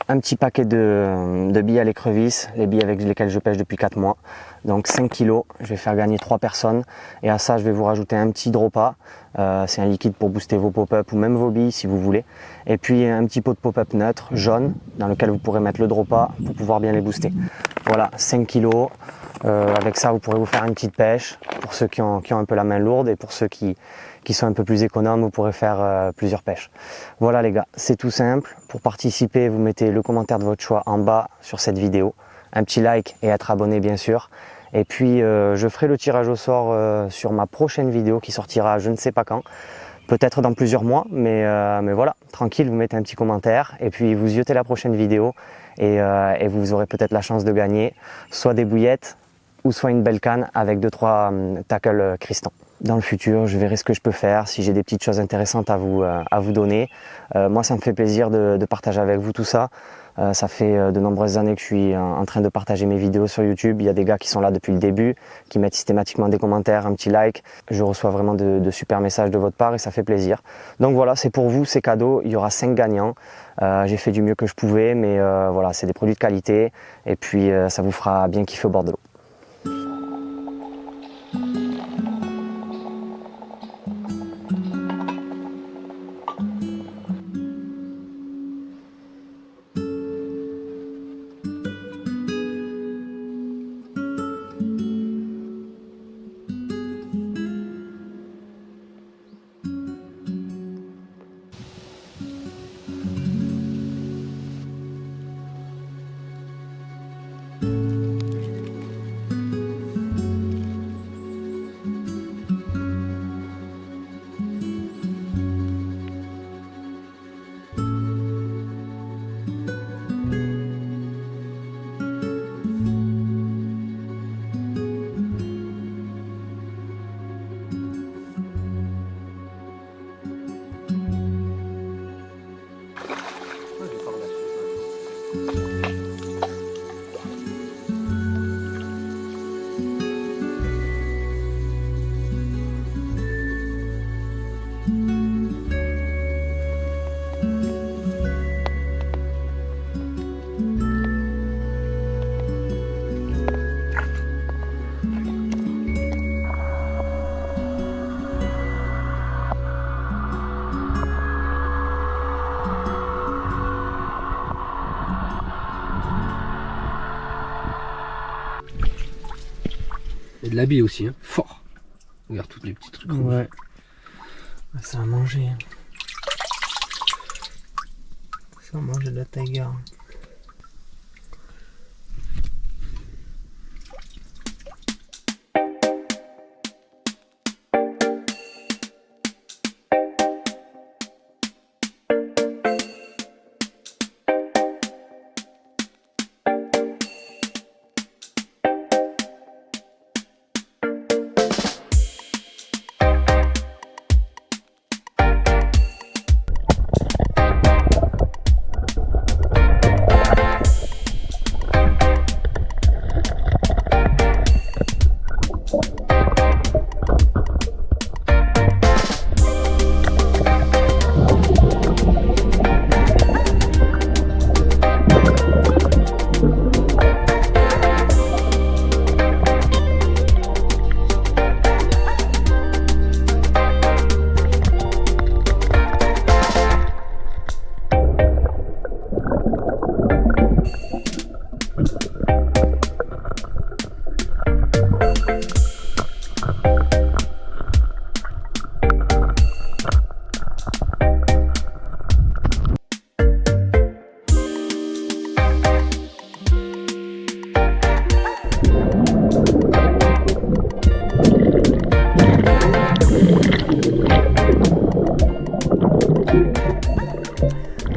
un petit paquet de billes à l'écrevisse, les billes avec lesquelles je pêche depuis 4 mois. Donc 5 kilos, je vais faire gagner 3 personnes. Et à ça, je vais vous rajouter un petit Dropa. C'est un liquide pour booster vos pop-up ou même vos billes si vous voulez. Et puis un petit pot de pop-up neutre, jaune, dans lequel vous pourrez mettre le Dropa pour pouvoir bien les booster. Voilà, 5 kilos. Avec ça, vous pourrez vous faire une petite pêche pour ceux qui ont un peu la main lourde et pour ceux qui sont un peu plus économes, vous pourrez faire plusieurs pêches. Voilà les gars, c'est tout simple. Pour participer, vous mettez le commentaire de votre choix en bas sur cette vidéo, un petit like et être abonné bien sûr. Et puis je ferai le tirage au sort sur ma prochaine vidéo qui sortira je ne sais pas quand, peut-être dans plusieurs mois, mais voilà, tranquille, vous mettez un petit commentaire et puis vous yotez la prochaine vidéo et vous aurez peut-être la chance de gagner soit des bouillettes ou soit une belle canne avec 2-3 tackles cristants. Dans le futur, je verrai ce que je peux faire, si j'ai des petites choses intéressantes à vous donner. Moi, ça me fait plaisir de partager avec vous tout ça. Ça fait de nombreuses années que je suis en train de partager mes vidéos sur YouTube. Il y a des gars qui sont là depuis le début, qui mettent systématiquement des commentaires, un petit like. Je reçois vraiment de super messages de votre part et ça fait plaisir. Donc voilà, c'est pour vous, c'est cadeau. Il y aura 5 gagnants. J'ai fait du mieux que je pouvais, mais voilà, c'est des produits de qualité. Et puis, ça vous fera bien kiffer au bord de l'eau. Et de la bille aussi, hein. Fort. Regarde tous les petits trucs. Ouais. Ça a mangé. Ça a mangé de la taiga.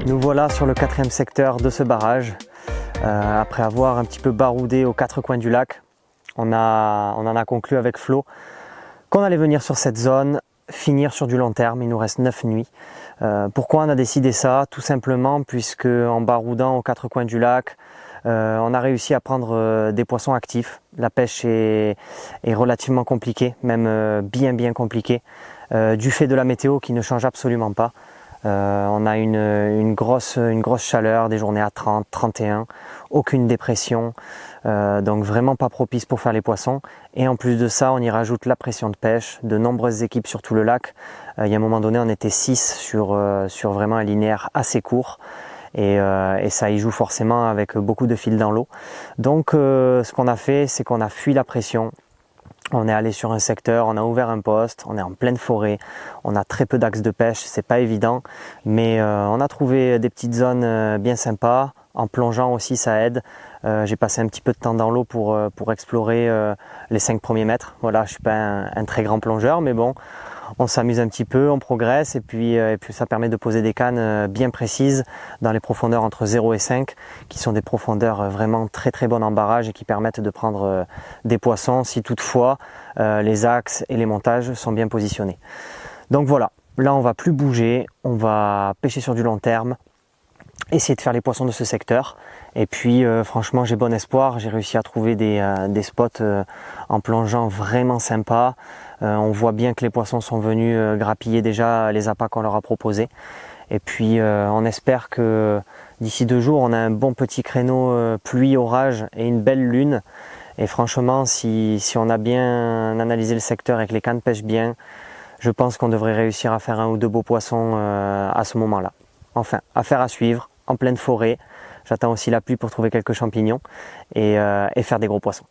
Nous voilà sur le 4e secteur de ce barrage. Après avoir un petit peu baroudé aux 4 coins du lac, on en a conclu avec Flo qu'on allait venir sur cette zone, finir sur du long terme. Il nous reste 9 nuits. Pourquoi on a décidé ça? Tout simplement puisque en baroudant aux 4 coins du lac, on a réussi à prendre des poissons actifs. La pêche est relativement compliquée, même bien compliquée, du fait de la météo qui ne change absolument pas. On a une grosse chaleur, des journées à 30, 31, aucune dépression, donc vraiment pas propice pour faire les poissons. Et en plus de ça, on y rajoute la pression de pêche, de nombreuses équipes sur tout le lac. Il y a un moment donné, on était 6 sur vraiment un linéaire assez court. Et ça y joue forcément avec beaucoup de fil dans l'eau. Donc ce qu'on a fait, c'est qu'on a fui la pression. On est allé sur un secteur, on a ouvert un poste, on est en pleine forêt, on a très peu d'axes de pêche, c'est pas évident, mais on a trouvé des petites zones bien sympas. En plongeant aussi, ça aide. J'ai passé un petit peu de temps dans l'eau pour explorer les 5 premiers mètres. Voilà, je suis pas un très grand plongeur, mais bon, on s'amuse un petit peu, on progresse et puis ça permet de poser des cannes bien précises dans les profondeurs entre 0 et 5 qui sont des profondeurs vraiment très bonnes en barrage et qui permettent de prendre des poissons si toutefois les axes et les montages sont bien positionnés. Donc voilà, là on va plus bouger, on va pêcher sur du long terme, essayer de faire les poissons de ce secteur et puis franchement j'ai bon espoir, j'ai réussi à trouver des spots en plongeant vraiment sympas. On voit bien que les poissons sont venus grappiller déjà les appâts qu'on leur a proposés et puis on espère que d'ici 2 jours on a un bon petit créneau pluie, orage et une belle lune et franchement si on a bien analysé le secteur et que les cannes pêchent bien, je pense qu'on devrait réussir à faire 1 ou 2 beaux poissons à ce moment là. Enfin, affaire à suivre, en pleine forêt. J'attends aussi la pluie pour trouver quelques champignons et faire des gros poissons.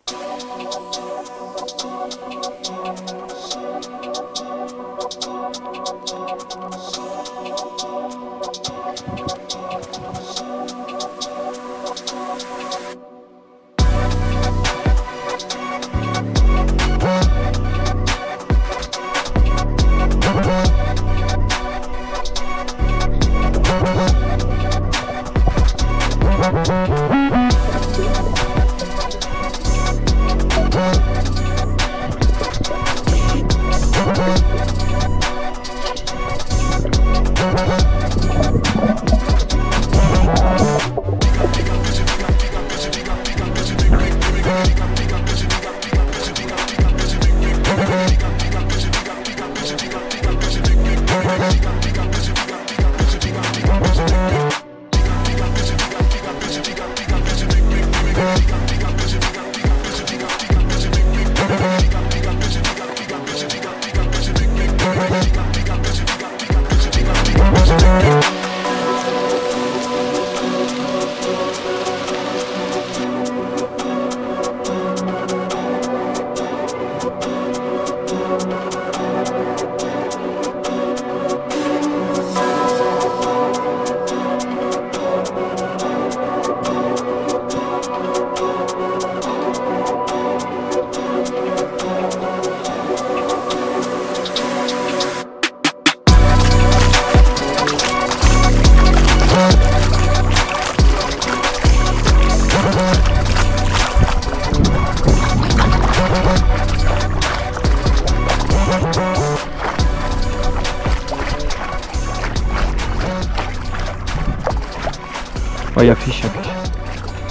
il affiche, il affiche.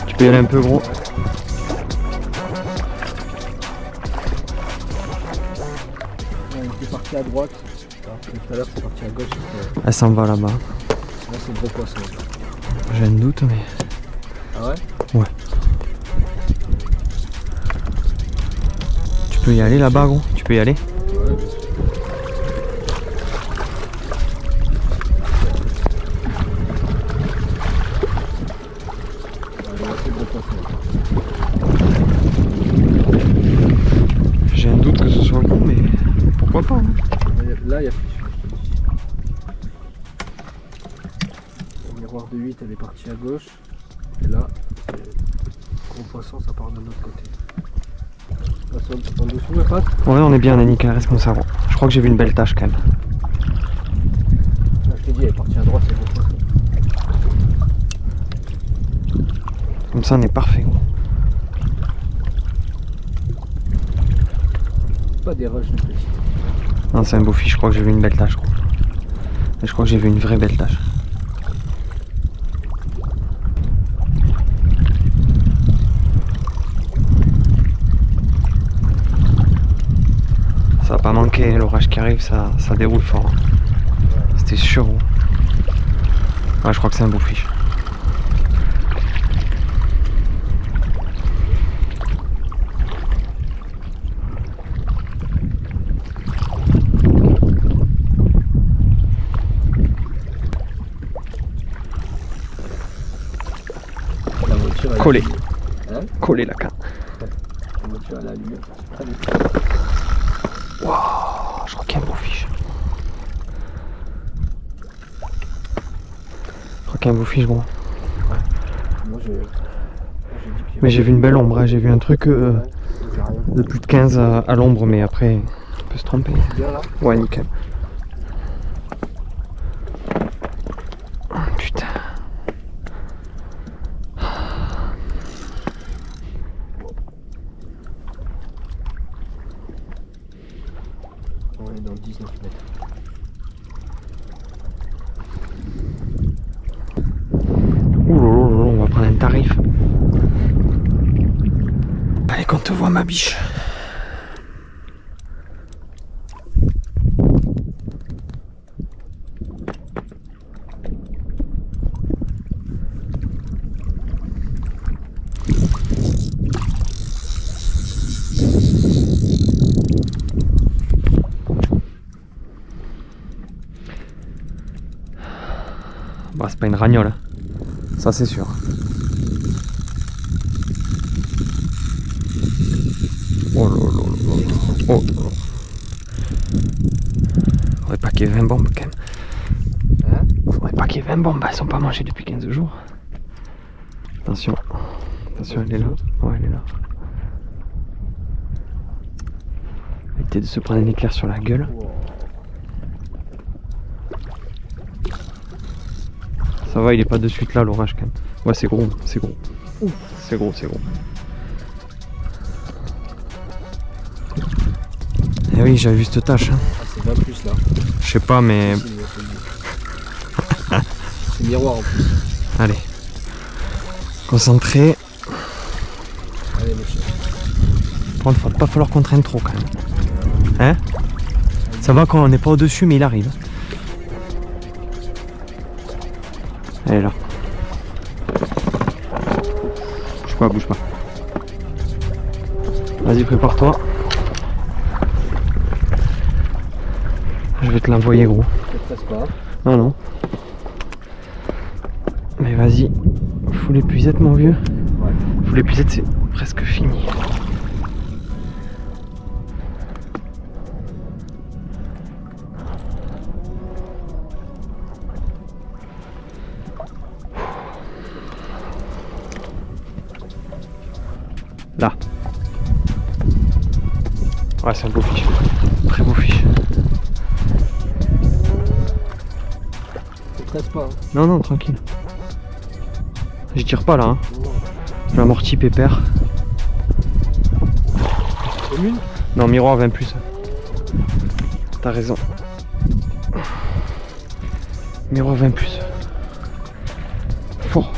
Tu peux y aller un peu gros. Il était parti à droite. Alors, tout à l'heure, c'est parti à gauche. Elle s'en va là-bas. Là, c'est le gros poisson. J'ai un doute, mais. Ah ouais? Ouais. Tu peux y aller là-bas, gros? Tu peux y aller? Ouais, bien sûr. J'ai un doute que ce soit gros, mais pourquoi pas, hein. Là, il y a plus. Le miroir de 8, elle est partie à gauche. Et là, le gros poisson, ça part de l'autre côté. En dessous, la patte. Ouais, on est bien, on est nickel, reste comme ça, gros. Je crois que j'ai vu une belle tâche quand même. Là, je t'ai dit, elle est partie à droite, c'est le gros poisson. Comme ça, on est parfait, gros. Pas des rushs de petit. Non, c'est un beau fiche, je crois que j'ai vu une belle tâche, gros. Et je crois que j'ai vu une vraie belle tâche. Ça va pas manquer, l'orage qui arrive, ça déroule fort. C'était sûr, gros. Ouais, je crois que c'est un beau fiche. La voiture, elle Collé. Hein? Collé la canne. La voiture, elle a allumé. Très bien. Waouh, je crois qu'il y a un beau fiche. Je crois qu'il y a un beau fiche, gros. Moi, j'ai dit Mais j'ai vu une belle ombre, hein. J'ai vu un truc de plus de 15 à l'ombre, mais après, on peut se tromper. bien là. Ouais, nickel. Putain. On est dans 19 mètres. Ouh là là là, on va prendre un tarif. Allez, qu'on te voit, ma biche. Bah, c'est pas une ragnole, hein. Ça c'est sûr. Oh là là là là. Oh. Faudrait pas qu'il y ait 20 bombes quand même. Hein? Faudrait pas qu'il y ait 20 bombes, elles sont pas mangées depuis 15 jours. Attention. Attention, elle est là. Ouais, elle est là. Évitez de se prendre un éclair sur la gueule. Wow. Ça va, il est pas de suite là l'orage quand même. Ouais, c'est gros, c'est gros. C'est gros, c'est gros. Eh oui, j'avais vu cette tâche. Hein. Ah, c'est 20 plus là. Je sais pas, mais. C'est miroir en plus. Allez. Concentré. Allez, le chien. Par contre, il va pas falloir qu'on traîne trop quand même. Hein? Ça va quand on n'est pas au-dessus, mais il arrive. Elle est là. Bouge pas. Vas-y, prépare-toi. Je vais te l'envoyer, gros. Ne te presse pas. Non, non. Mais vas-y. Faut l'épuisette, mon vieux. Ouais. Faut l'épuisette, c'est presque fini. Là. Ouais, c'est un beau fiche. Très beau fiche. Ne te presse pas. Hein. Non, non, tranquille. Je tire pas là. Hein. Non. L'amorti pépère. Commune? Non, miroir 20 plus. T'as raison. Miroir 20 plus. Fort.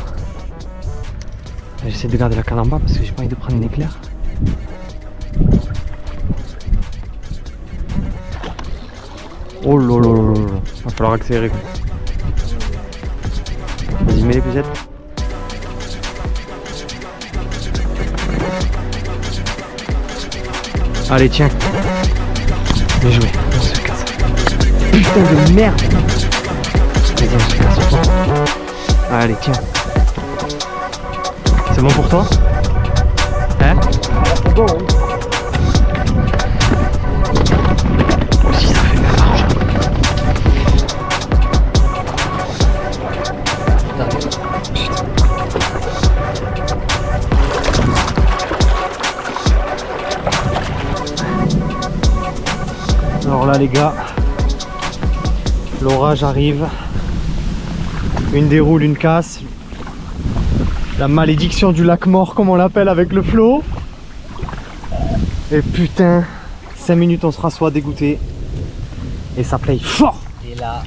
J'essaie de garder la canne en bas parce que j'ai pas envie de prendre une éclair. Oh lolo, va falloir accélérer. Vas-y, mets les pucettes. Allez, tiens. Bien joué, on se casse. Putain de merde. Vas-y, on se casse. Allez, tiens. C'est bon pour toi? Hein? C'est bon. Si ça fait bien d'argent. Alors là les gars, l'orage arrive. Une déroule, une casse. La malédiction du lac mort comme on l'appelle avec le flot. Et putain, 5 minutes on sera soit dégoûté. Et ça paye fort. Et là,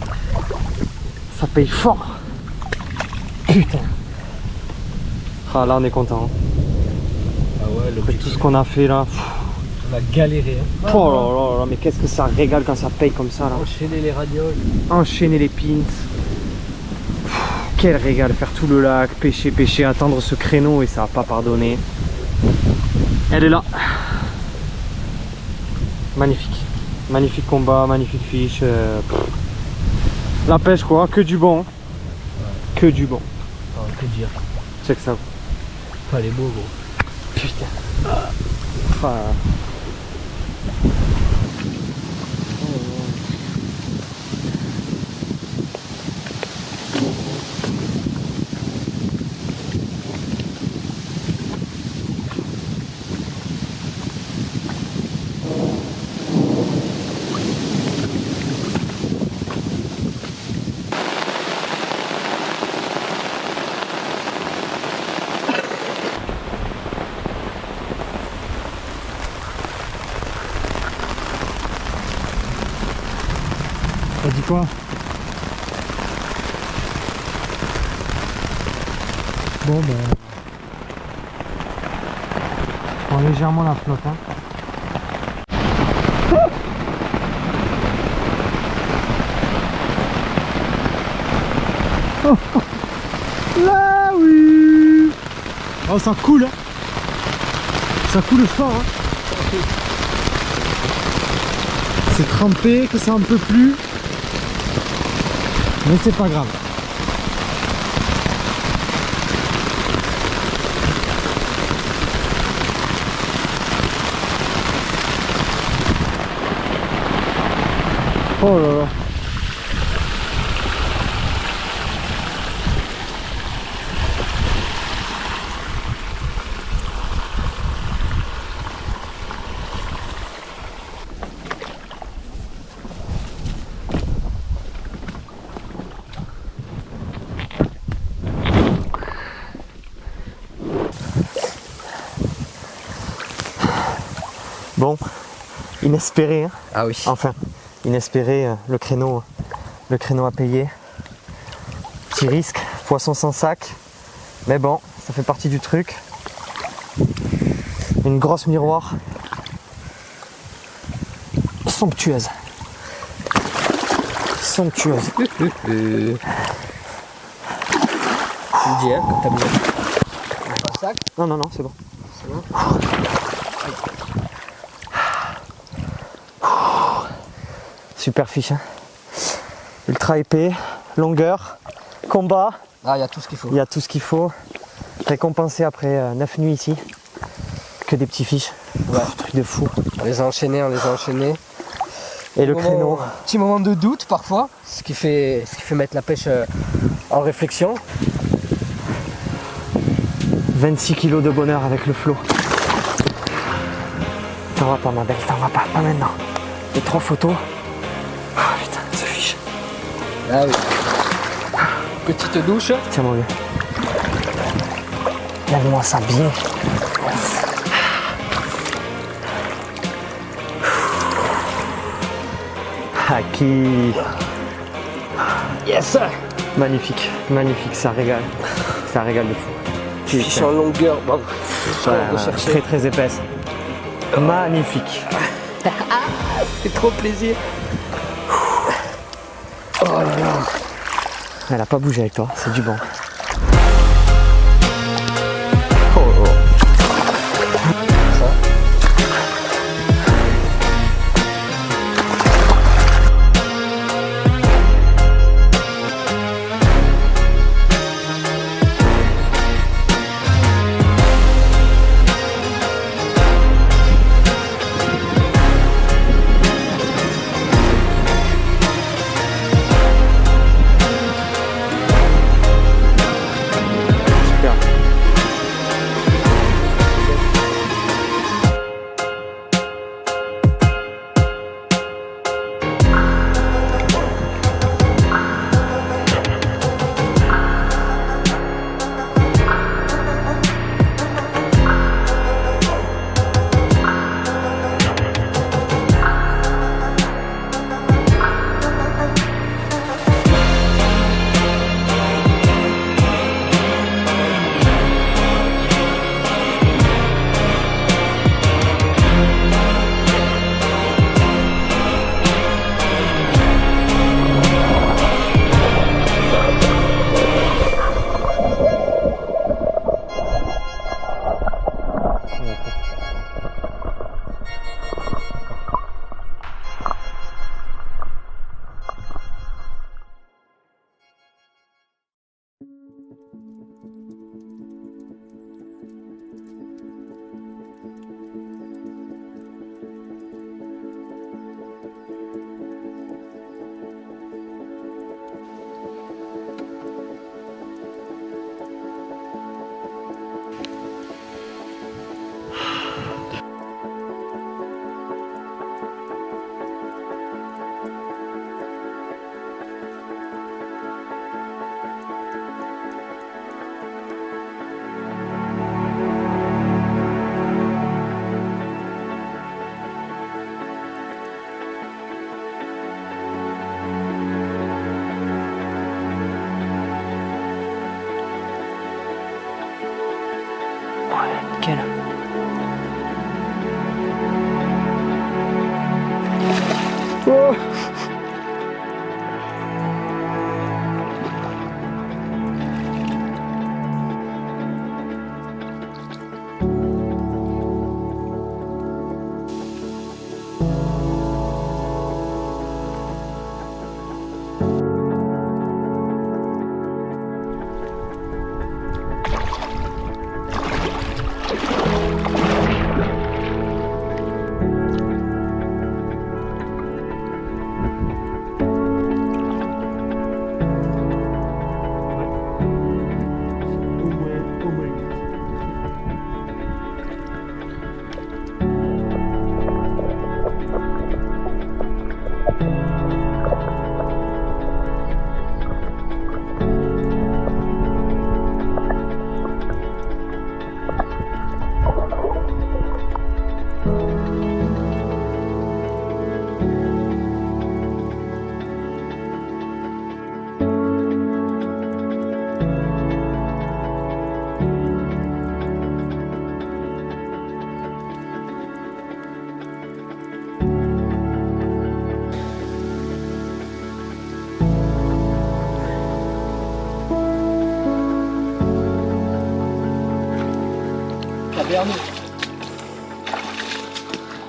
Ça paye fort. Putain. Ah là on est content. ah ouais, Après tout ce qu'on a fait là. on a galéré. Hein. Oh là là là, mais qu'est-ce que ça régale quand ça paye comme ça là. Enchaîner les radioles. Enchaîner les pins. Quel régal, faire tout le lac, pêcher, pêcher, attendre ce créneau et ça va pas pardonner. Elle est là. Magnifique. Magnifique combat, magnifique fiche. La pêche quoi, que du bon. Que du bon. Oh, que dire. Check ça. Pas les beaux gros. Putain. Ah. T'as dit quoi? Bon ben... On prend légèrement la flotte hein. Là oui. Oh ça coule hein. Ça coule fort hein. C'est trempé, que ça en peut plus. Mais c'est pas grave. Oh là là. Bon, inespéré, hein. Ah oui. Enfin, inespéré, le créneau à payer. Petit risque, poisson sans sac, mais bon, ça fait partie du truc. Une grosse miroir, somptueuse. Somptueuse. Tu me dis, hein, quand t'as besoin. Pas de sac. Non, non, non, c'est bon. C'est bon. Super fiche, hein. Ultra épais, longueur, combat. Ah, il y a tout ce qu'il faut. Il y a tout ce qu'il faut. Récompensé après 9 nuits ici. Que des petits fiches. Ouais. Truc de fou. On les a enchaînés, on les a enchaînés. Et le créneau. Petit moment de doute parfois, ce qui fait mettre la pêche en réflexion. 26 kilos de bonheur avec le flot. T'en vas pas ma belle, t'en vas pas maintenant. Les 3 photos. Oh, putain, ça fiche. Ah oui. Petite douche. Tiens mon vieux. Lève-moi ça bien. Aki. Yes. Magnifique, magnifique, ça régale. Ça régale de fou. Fiche en longueur, bon, très très épaisse. Magnifique. c'est trop plaisir. Oh là là. Elle a pas bougé avec toi, c'est du bon. Nickel. Oh.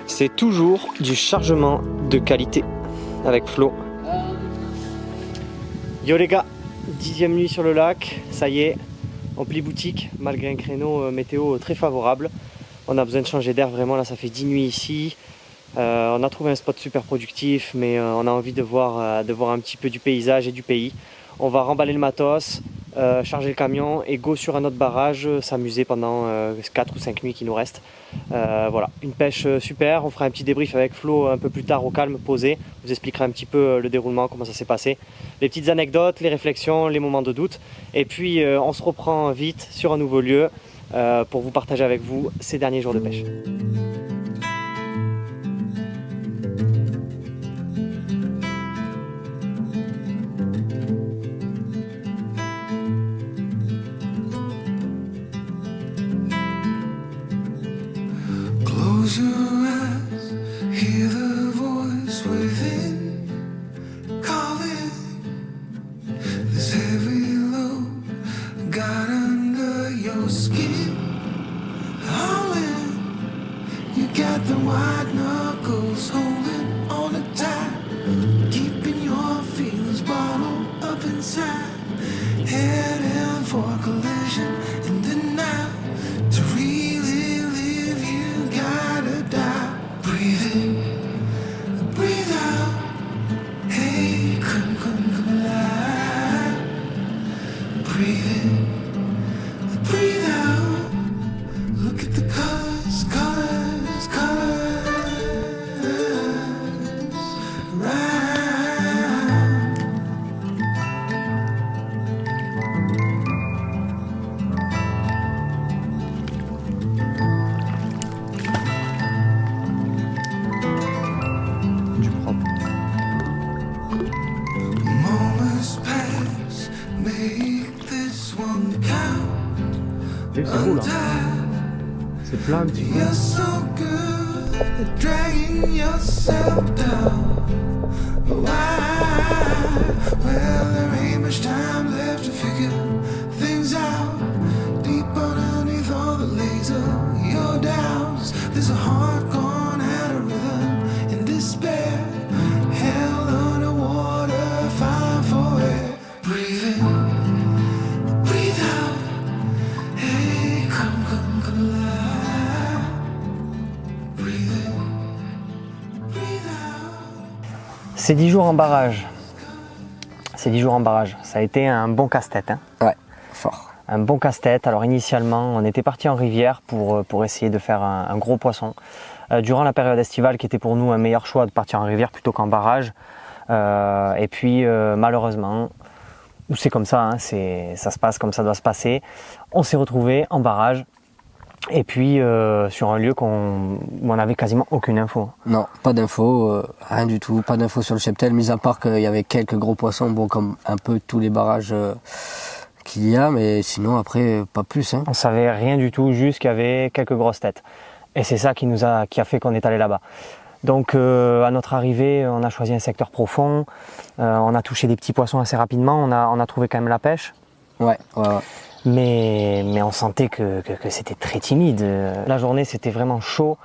C'est toujours du chargement de qualité avec Flo. Yo les gars, 10e nuit sur le lac, ça y est, on plie boutique malgré un créneau météo très favorable. On a besoin de changer d'air vraiment, là ça fait 10 nuits ici. On a trouvé un spot super productif, mais on a envie de voir un petit peu du paysage et du pays. On va remballer le matos, charger le camion et go sur un autre barrage, s'amuser pendant 4 ou 5 nuits qui nous restent. Voilà, une pêche super. On fera un petit débrief avec Flo un peu plus tard au calme, posé. On vous expliquera un petit peu le déroulement, comment ça s'est passé, les petites anecdotes, les réflexions, les moments de doute. Et puis on se reprend vite sur un nouveau lieu pour vous partager avec vous ces derniers jours de pêche. Close your eyes, hear the voice within calling. This heavy load got under your skin. Howling, you got the white knuckles holding on the tight, keeping your feelings bottled up inside. Heading for collision in the night. To really live, you gotta die. Breathe in, breathe out. Hey, come alive. Breathe in, breathe out. Look at the colors, colors, colors. Right. Du propre. Moments pass, make this one count. Et c'est beau là. C'est plein un petit peu. You're so good at dragging yourself down. Why? Well, there ain't much time left to figure things out. Deep underneath all the laser, your doubts. There's a heart gone out of rhythm in despair. Held underwater, fine for air. Breathe in, breathe out. Hey, come alive. Breathe in, breathe out. Ces 10 jours en barrage. Ces 10 jours en barrage. Ça a été un bon casse-tête. Hein. Ouais, fort. Un bon casse-tête. Alors initialement, on était parti en rivière pour essayer de faire un gros poisson. Durant la période estivale, qui était pour nous un meilleur choix de partir en rivière plutôt qu'en barrage. Et puis malheureusement, c'est comme ça, hein, ça se passe comme ça doit se passer. On s'est retrouvé en barrage. Et puis sur un lieu où on n'avait quasiment aucune info. Non, pas d'infos, rien du tout, pas d'infos sur le cheptel, mis à part qu'il y avait quelques gros poissons, bon comme un peu tous les barrages qu'il y a, mais sinon après pas plus. Hein. On savait rien du tout, juste qu'il y avait quelques grosses têtes. Et c'est ça qui a fait qu'on est allé là-bas. Donc à notre arrivée, on a choisi un secteur profond, on a touché des petits poissons assez rapidement, on a trouvé quand même la pêche. Ouais. Mais on sentait que c'était très timide. La journée, c'était vraiment chaud.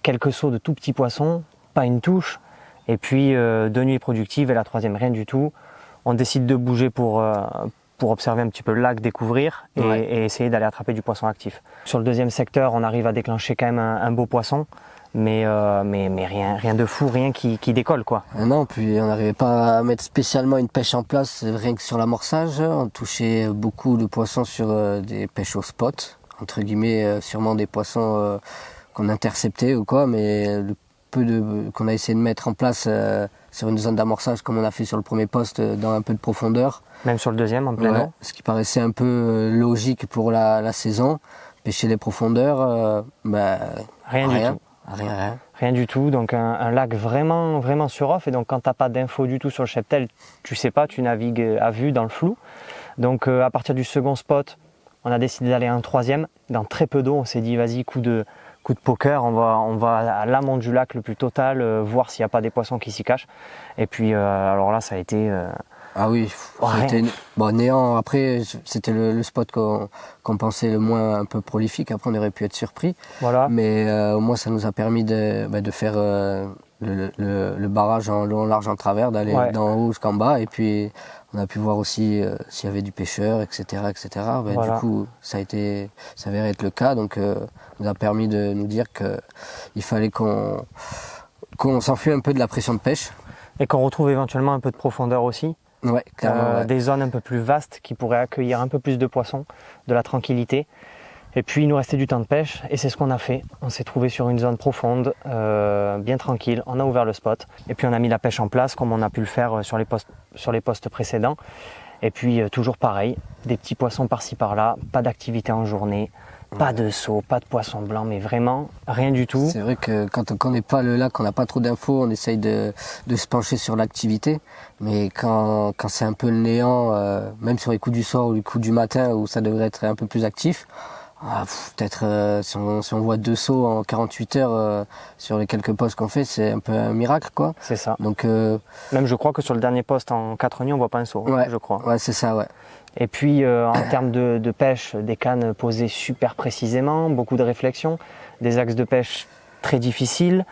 Quelques sauts de tout petits poissons, pas une touche. Et puis, 2 nuits productives et la 3e, rien du tout. On décide de bouger pour observer un petit peu le lac, découvrir et essayer d'aller attraper du poisson actif. Sur le 2e secteur, on arrive à déclencher quand même un beau poisson. Mais rien de fou, rien qui décolle quoi. Non, puis on n'arrivait pas à mettre spécialement une pêche en place, rien que sur l'amorçage. On touchait beaucoup de poissons sur des pêches au spot, entre guillemets, sûrement des poissons qu'on interceptait ou quoi, mais le peu qu'on a essayé de mettre en place sur une zone d'amorçage comme on a fait sur le premier poste dans un peu de profondeur. Même sur le 2e en plein eau. Ce qui paraissait un peu logique pour la saison. Pêcher les profondeurs, rien du tout. Rien du tout, donc un lac vraiment sur off, et donc quand t'as pas d'infos du tout sur le cheptel, tu sais pas, tu navigues à vue dans le flou. Donc à partir du second spot, on a décidé d'aller à un 3e, dans très peu d'eau, on s'est dit vas-y, coup de poker, on va à l'amont du lac le plus total, voir s'il n'y a pas des poissons qui s'y cachent. Et puis alors là ça a été... Ah oui, c'était néant. Après, c'était le spot qu'on pensait le moins un peu prolifique. Après, on aurait pu être surpris. Voilà. Mais au moins, ça nous a permis de faire le barrage en long, large, en travers, d'aller d'en haut jusqu'en bas. Et puis, on a pu voir aussi s'il y avait du pêcheur, etc. Voilà. Du coup, ça avait être le cas. Donc, ça nous a permis de nous dire qu'il fallait qu'on s'enfuit un peu de la pression de pêche. Et qu'on retrouve éventuellement un peu de profondeur aussi. Ouais, clairement, des zones un peu plus vastes qui pourraient accueillir un peu plus de poissons, de la tranquillité. Et puis il nous restait du temps de pêche et c'est ce qu'on a fait. On s'est trouvé sur une zone profonde, bien tranquille, on a ouvert le spot et puis on a mis la pêche en place comme on a pu le faire sur les postes précédents. Et puis toujours pareil, des petits poissons par-ci par-là, pas d'activité en journée, pas de saut, pas de poisson blanc, mais vraiment rien du tout. C'est vrai que quand on connaît pas le lac, on n'a pas trop d'infos, on essaye de se pencher sur l'activité. Mais quand c'est un peu le néant, même sur les coups du soir ou les coups du matin où ça devrait être un peu plus actif, Peut-être si on voit 2 sauts en 48 heures sur les quelques postes qu'on fait, c'est un peu un miracle, quoi. C'est ça. Donc, Même je crois que sur le dernier poste en 4 nuits, on voit pas un saut, ouais, je crois. Ouais, c'est ça, ouais. Et puis en termes de pêche, des cannes posées super précisément, beaucoup de réflexion, des axes de pêche très difficiles,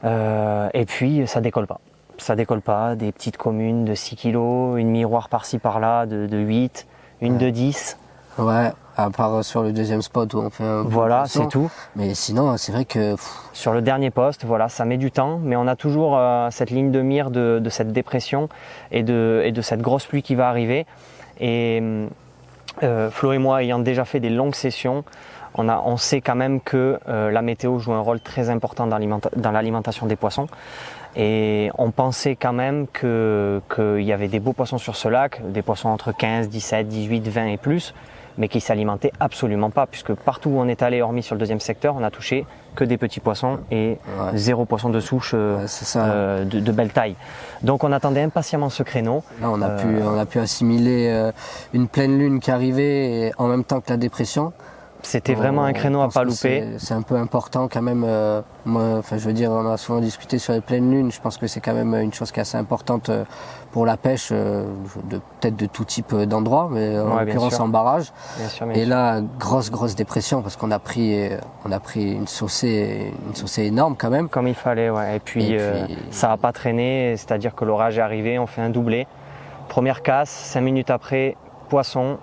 et puis ça décolle pas. Ça décolle pas, des petites communes de 6 kg, une miroir par-ci par-là de 8, une de 10. Ouais, à part sur le deuxième spot où on fait un Voilà, poisson. c'est tout. Mais sinon, c'est vrai que... Sur le dernier poste, voilà, ça met du temps, mais on a toujours cette ligne de mire de cette dépression et de cette grosse pluie qui va arriver. Et Flo et moi, ayant déjà fait des longues sessions, on sait quand même que la météo joue un rôle très important dans l'alimentation des poissons. Et on pensait quand même qu'il y avait des beaux poissons sur ce lac, des poissons entre 15, 17, 18, 20 et plus, mais qui ne s'alimentaient absolument pas, puisque partout où on est allé, hormis sur le deuxième secteur, on a touché que des petits poissons et zéro poisson de souche de belle taille. Donc on attendait impatiemment ce créneau. Là, on a pu assimiler une pleine lune qui arrivait et en même temps que la dépression. C'était vraiment un créneau à pas louper. C'est un peu important quand même. Moi, je veux dire, on a souvent discuté sur les pleines lunes. Je pense que c'est quand même une chose qui est assez importante pour la pêche, peut-être de tout type d'endroits, mais en l'occurrence en barrage. Bien sûr, et là, grosse dépression parce qu'on a pris une saucée énorme quand même. Comme il fallait, ouais. Et puis ça n'a pas traîné, c'est-à-dire que l'orage est arrivé, on fait un doublé. Première casse, 5 minutes après, poisson.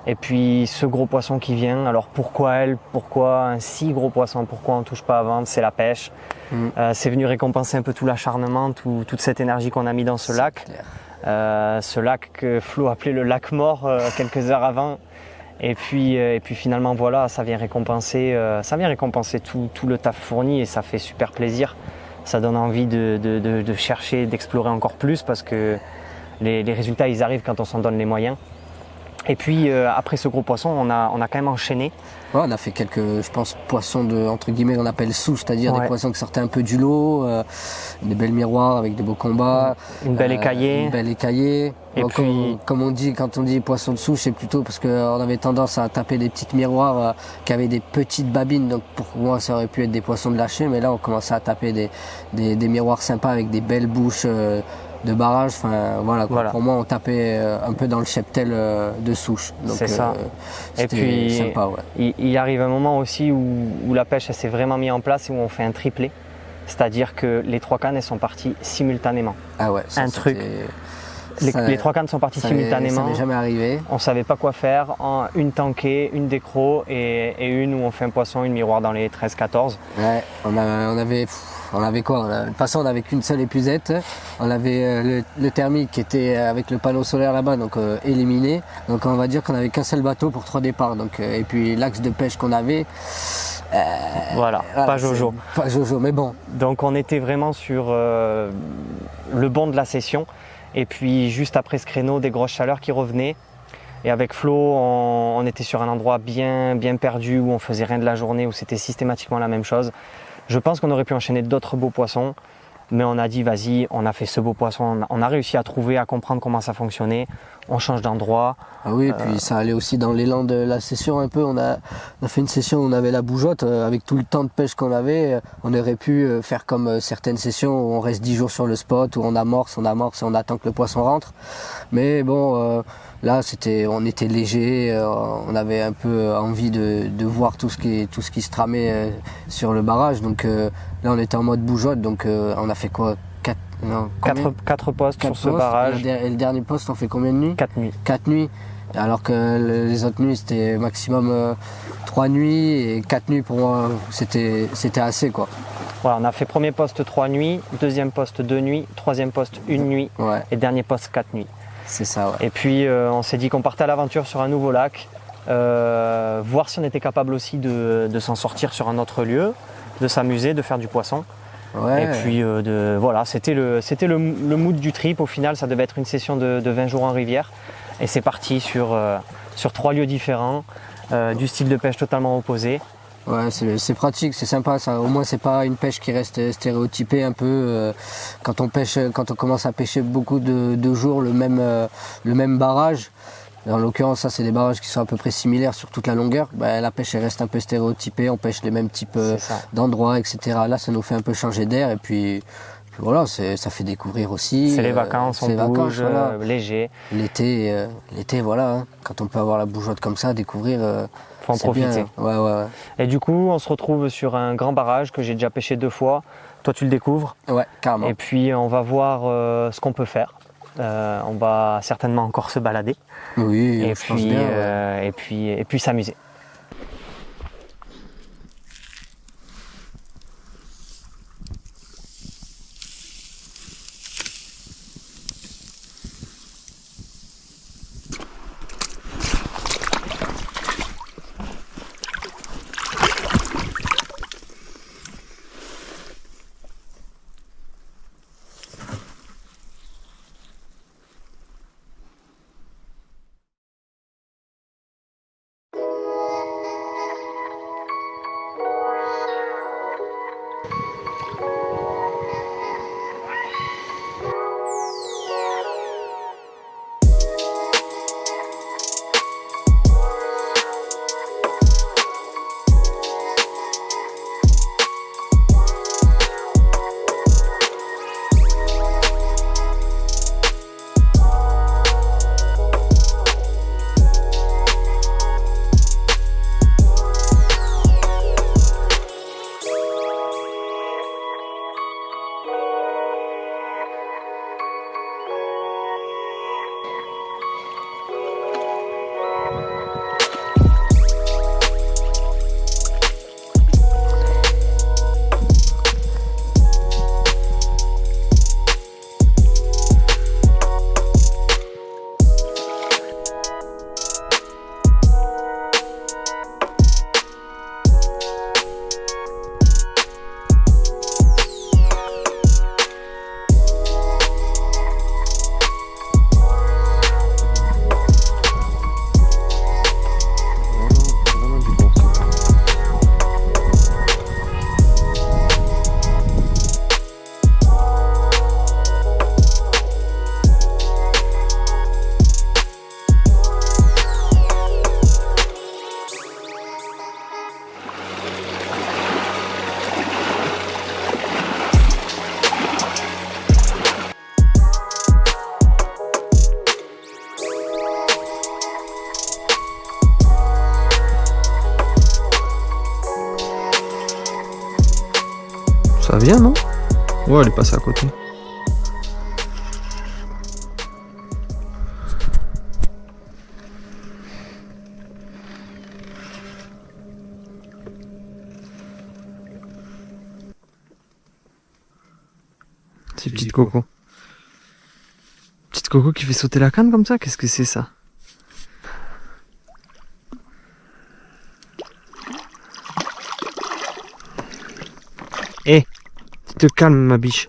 Et puis ce gros poisson qui vient, alors pourquoi un si gros poisson, pourquoi on ne touche pas à vendre, c'est la pêche. C'est venu récompenser un peu tout l'acharnement, toute cette énergie qu'on a mis dans ce lac. Ce lac que Flo appelait le lac mort quelques heures avant. Et puis finalement voilà, ça vient récompenser tout le taf fourni et ça fait super plaisir. Ça donne envie de chercher, d'explorer encore plus parce que les résultats ils arrivent quand on s'en donne les moyens. Et puis après ce gros poisson, on a quand même enchaîné. Ouais, on a fait quelques, je pense, poissons de, entre guillemets, on appelle souches, c'est-à-dire des poissons qui sortaient un peu du lot, des belles miroirs avec des beaux combats. Une belle écaillée. Et donc, puis... comme on dit, quand on dit poisson de souche, c'est plutôt parce qu'on avait tendance à taper des petites miroirs qui avaient des petites babines. Donc pour moi, ça aurait pu être des poissons de lâcher, mais là, on commençait à taper des miroirs sympas avec des belles bouches. De barrage, voilà. Pour moi on tapait un peu dans le cheptel de souche. C'est ça. Et puis sympa, ouais. il arrive un moment aussi où la pêche s'est vraiment mise en place et où on fait un triplé. C'est-à-dire que les 3 cannes elles sont parties simultanément. Ah ouais, ça, un truc. Les 3 cannes sont parties simultanément. Ça n'est jamais arrivé. On savait pas quoi faire. Une tankée, une décro et une où on fait un poisson, une miroir dans les 13-14. Ouais, on avait quoi? De toute façon, on n'avait qu'une seule épuisette. On avait le thermique qui était avec le panneau solaire là-bas, donc éliminé. Donc on va dire qu'on n'avait qu'un seul bateau pour 3 départs. Donc, et puis l'axe de pêche qu'on avait. Voilà, pas Jojo. Pas Jojo, mais bon. Donc on était vraiment sur le bon de la session. Et puis juste après ce créneau, des grosses chaleurs qui revenaient. Et avec Flo, on était sur un endroit bien perdu où on faisait rien de la journée, où c'était systématiquement la même chose. Je pense qu'on aurait pu enchaîner d'autres beaux poissons, mais on a dit vas-y, on a fait ce beau poisson, on a réussi à trouver, à comprendre comment ça fonctionnait, on change d'endroit. Ah oui, et puis ça allait aussi dans l'élan de la session un peu, on a fait une session où on avait la bougeotte, avec tout le temps de pêche qu'on avait, on aurait pu faire comme certaines sessions où on reste 10 jours sur le spot, où on amorce et on attend que le poisson rentre. Mais bon, là on était léger, on avait un peu envie de voir tout ce qui se tramait sur le barrage, donc là on était en mode bougeotte, donc on a fait quoi? 4 postes sur ce barrage. Et le dernier poste, on fait combien de nuits? 4 nuits. 4 nuits. Alors que les autres nuits, c'était maximum 3 nuits. Et 4 nuits, pour moi, c'était assez, quoi. Voilà, on a fait premier poste 3 nuits, deuxième poste 2 nuits, troisième poste 1 nuit et dernier poste 4 nuits. C'est ça, ouais. Et puis, on s'est dit qu'on partait à l'aventure sur un nouveau lac, voir si on était capable aussi de s'en sortir sur un autre lieu, de s'amuser, de faire du poisson. Ouais. Et puis voilà, c'était le mood du trip. Au final, ça devait être une session de 20 jours en rivière. Et c'est parti sur 3 lieux différents, du style de pêche totalement opposé. Ouais, c'est pratique, c'est sympa ça. Au moins, c'est pas une pêche qui reste stéréotypée un peu. Quand on commence à pêcher beaucoup de jours le même barrage, En l'occurrence, ça, c'est des barrages qui sont à peu près similaires sur toute la longueur. Bah, la pêche, elle reste un peu stéréotypée. On pêche les mêmes types d'endroits, etc. Là, ça nous fait un peu changer d'air. Et puis voilà, ça fait découvrir aussi. C'est les vacances, on bouge, voilà. Léger. L'été, voilà. Hein. Quand on peut avoir la bougeotte comme ça, découvrir. Faut en profiter. Bien. Ouais. Et du coup, on se retrouve sur un grand barrage que j'ai déjà pêché 2 fois. Toi, tu le découvres. Ouais, carrément. Et puis, on va voir ce qu'on peut faire. On va certainement encore se balader. Oui, et je pense bien. Ouais. Et puis s'amuser. Ça vient, non? Ouais, elle est passée à côté. C'est petite coco. Petite coco qui fait sauter la canne comme ça? Qu'est-ce que c'est ça? Eh, tu te calmes ma biche.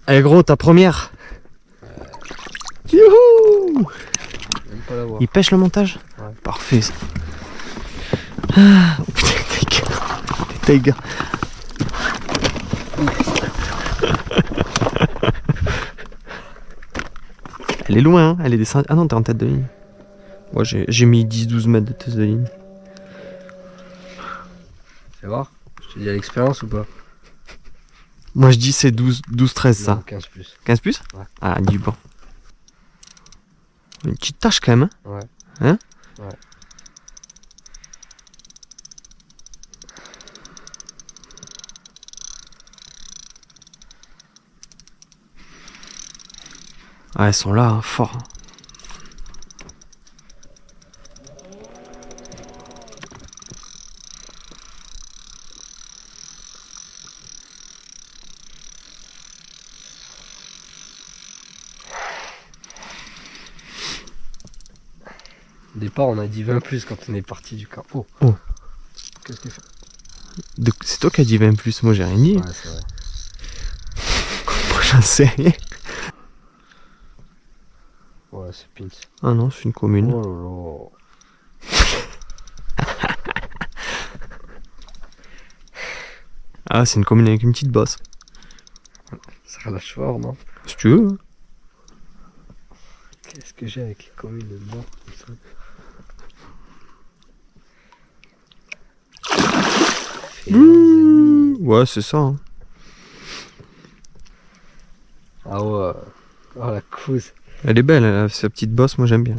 Allez gros, ta première. Youhou! Il pêche le montage? Ouais. Parfait ça. Ah, oh, putain, t'es gars. Elle est loin, hein? Elle est descendue. Ah non, t'es en tête de ligne. Moi j'ai mis 10-12 mètres de tête de ligne. Fais voir, je te dis à l'expérience ou pas? Moi je dis c'est 12-13 ça. 15 plus. 15 plus? Ouais. Ah, dis bon. Une petite tâche quand même, hein? Ouais. Hein? Ouais. Ah, elles sont là, hein, fort. Au départ, on a dit 20 plus quand on est parti du camp. Oh. Oh. Qu'est-ce que tu fais? C'est toi qui as dit 20 plus, moi j'ai rien dit. Ouais, c'est vrai. Moi j'en sais rien. Ouais, c'est Pins. Ah non, c'est une commune. Oh Ah, c'est une commune avec une petite bosse. ça relâche fort, non? si tu veux. Qu'est-ce que j'ai avec les communes de bord Ouais, c'est ça. Hein. Ah ouais. Oh la couze. Elle est belle, elle a sa petite bosse, moi j'aime bien.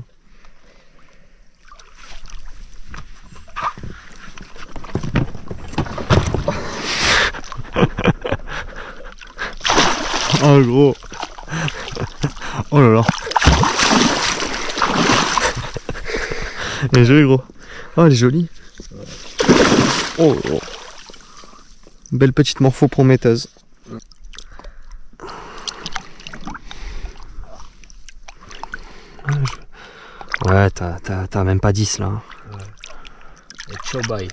Oh gros. Oh là là. Elle est jolie gros. Oh elle est jolie. Oh, oh. Belle petite morpho prometteuse. Ouais, t'as même pas 10 là. Et Chobai.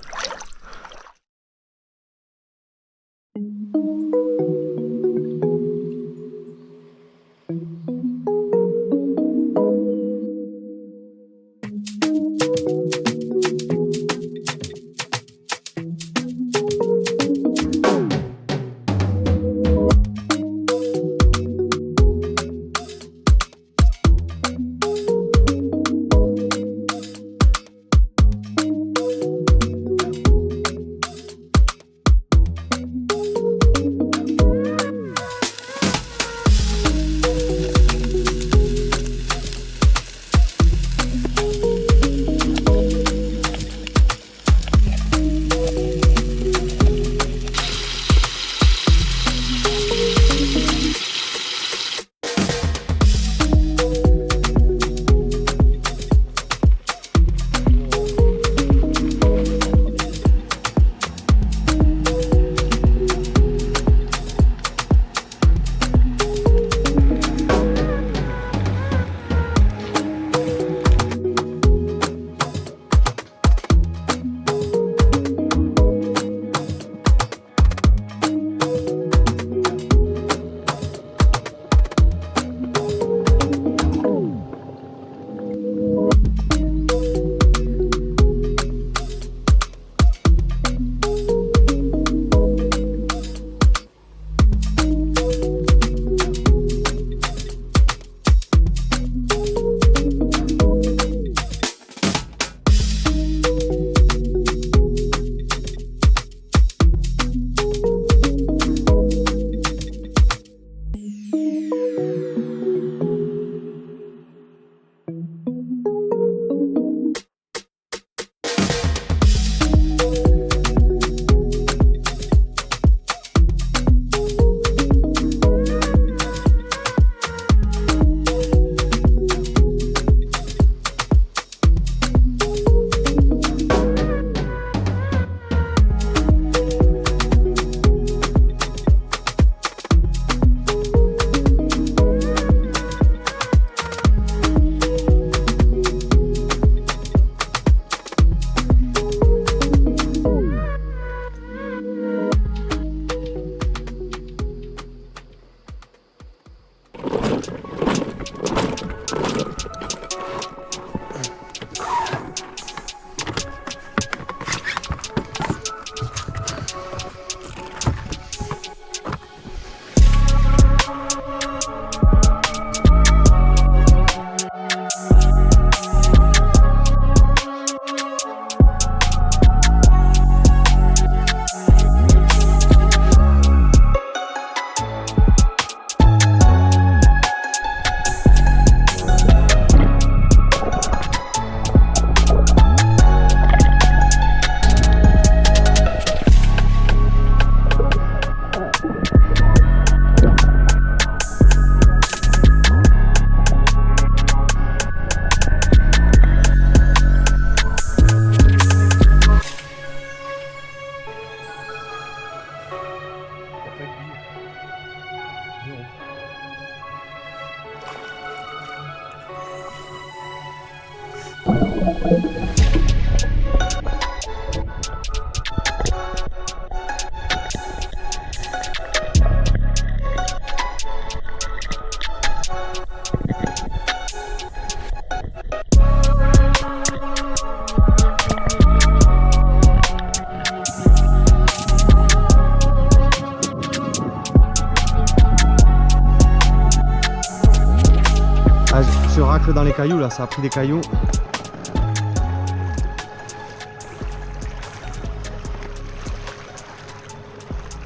raclé dans les cailloux là, ça a pris des cailloux.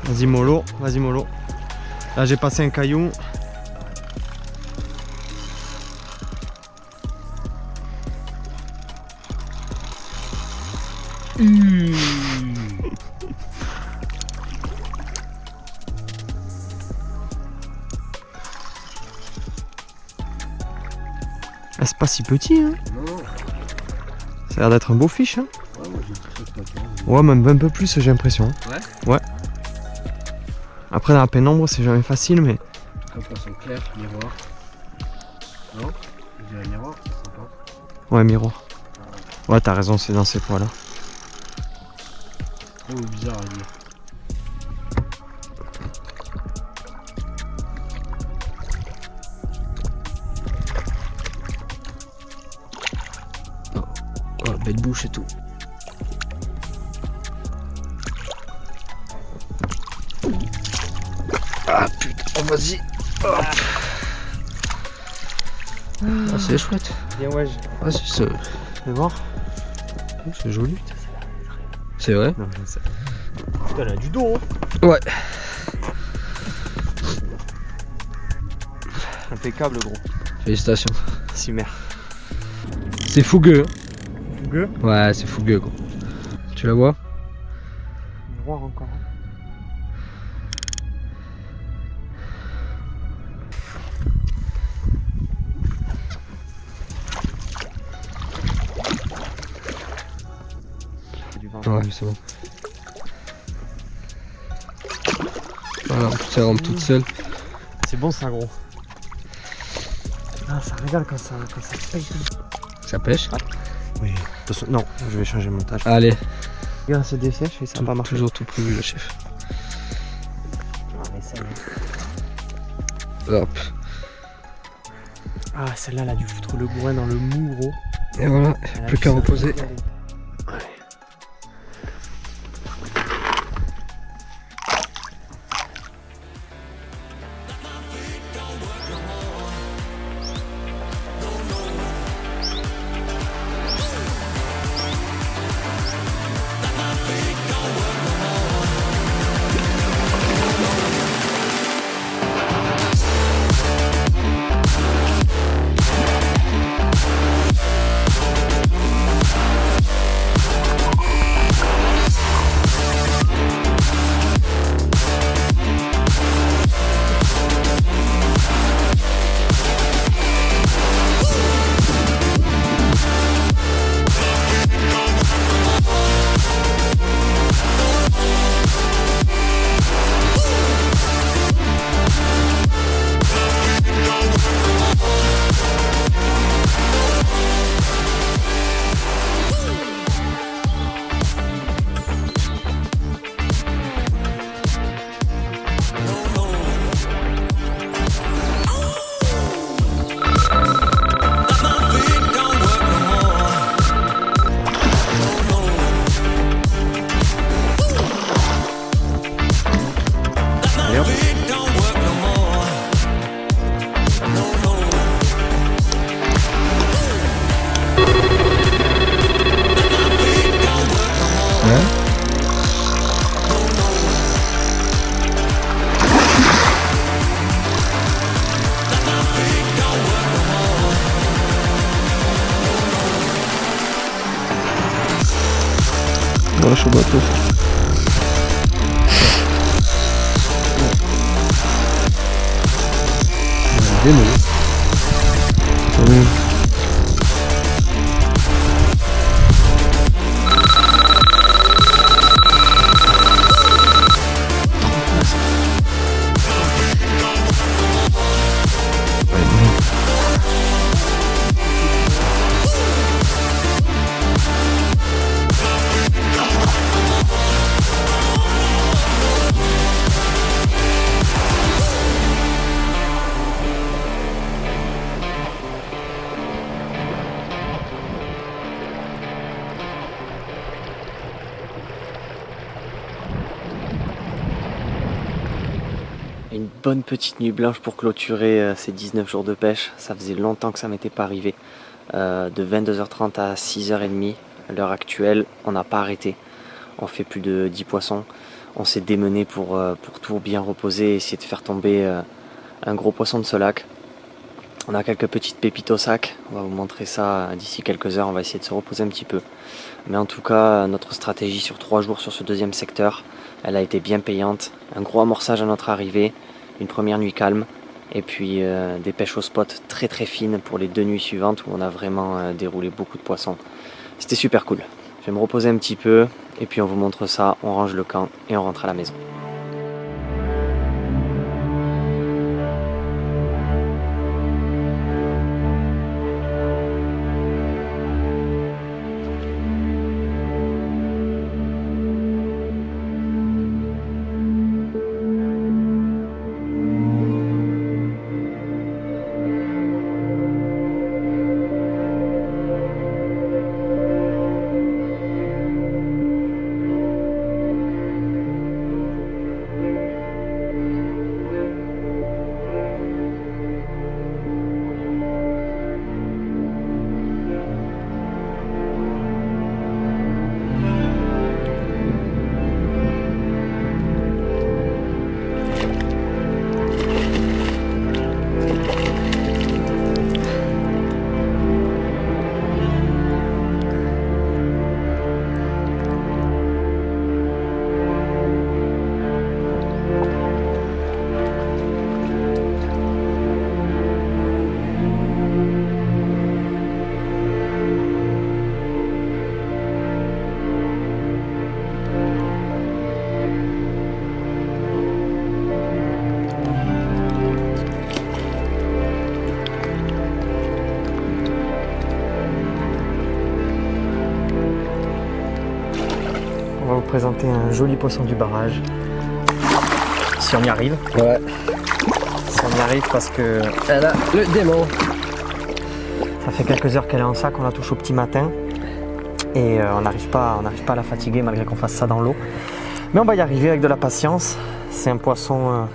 Vas-y mollo, vas-y mollo. Là j'ai passé un caillou. Ah, c'est pas si petit hein. Non. Ça a l'air d'être un beau fiche hein. Ouais, moi j'ai dit que ça se passe. Ouais, même un peu plus j'ai l'impression. Ouais. Ouais. Après dans la pénombre c'est jamais facile mais. Comme poisson clair, miroir. Non? Je dirais miroir, c'est sympa. Ouais miroir. Ouais t'as raison c'est dans ces poids là. Trop bizarre à dire. Oh, belle bouche et tout. Ah putain, oh, vas-y. Hop. Ah, c'est chouette. Bien ouais, Ah, c'est je vais voir. c'est joli. C'est vrai? Non, je sais. Putain elle a du dos hein. Ouais. Impeccable gros. Félicitations. Super. C'est fougueux. Fougueux. Ouais, c'est fougueux gros. Tu la vois? Voir encore. Ouais, c'est bon. Voilà, ça rentre toute seule. C'est bon ça gros. Ah ça régale quand ça pêche. Ça pêche? Oui. De toute façon, non, je vais changer le montage. Allez, Regarde c'est dessèche et ça va pas marcher. toujours tout prévu le chef. Ah, essaye. Hop. Ah celle-là elle a dû foutre le bourrin dans le mou gros. Et voilà, Elle a plus dû qu'à se reposer. régaler. Lâche au bateau. Démon. Une bonne petite nuit blanche pour clôturer ces 19 jours de pêche. Ça faisait longtemps que ça m'était pas arrivé. De 22h30 à 6h30, à l'heure actuelle, on n'a pas arrêté. On fait plus de 10 poissons. On s'est démené pour tout bien reposer et essayer de faire tomber un gros poisson de ce lac. On a quelques petites pépites au sac. On va vous montrer ça d'ici quelques heures. On va essayer de se reposer un petit peu. Mais en tout cas, notre stratégie sur 3 jours sur ce deuxième secteur, elle a été bien payante. Un gros amorçage à notre arrivée, une première nuit calme et puis des pêches au spot très très fines pour les 2 nuits suivantes où on a vraiment déroulé beaucoup de poissons. C'était super cool. Je vais me reposer un petit peu et puis on vous montre ça, on range le camp et on rentre à la maison. On va vous présenter un joli poisson du barrage. Si on y arrive. Ouais. Si on y arrive parce que Elle a le démon. ça fait quelques heures qu'elle est en sac, on la touche au petit matin. Et on n'arrive pas à la fatiguer malgré qu'on fasse ça dans l'eau. Mais on va y arriver avec de la patience. C'est un poisson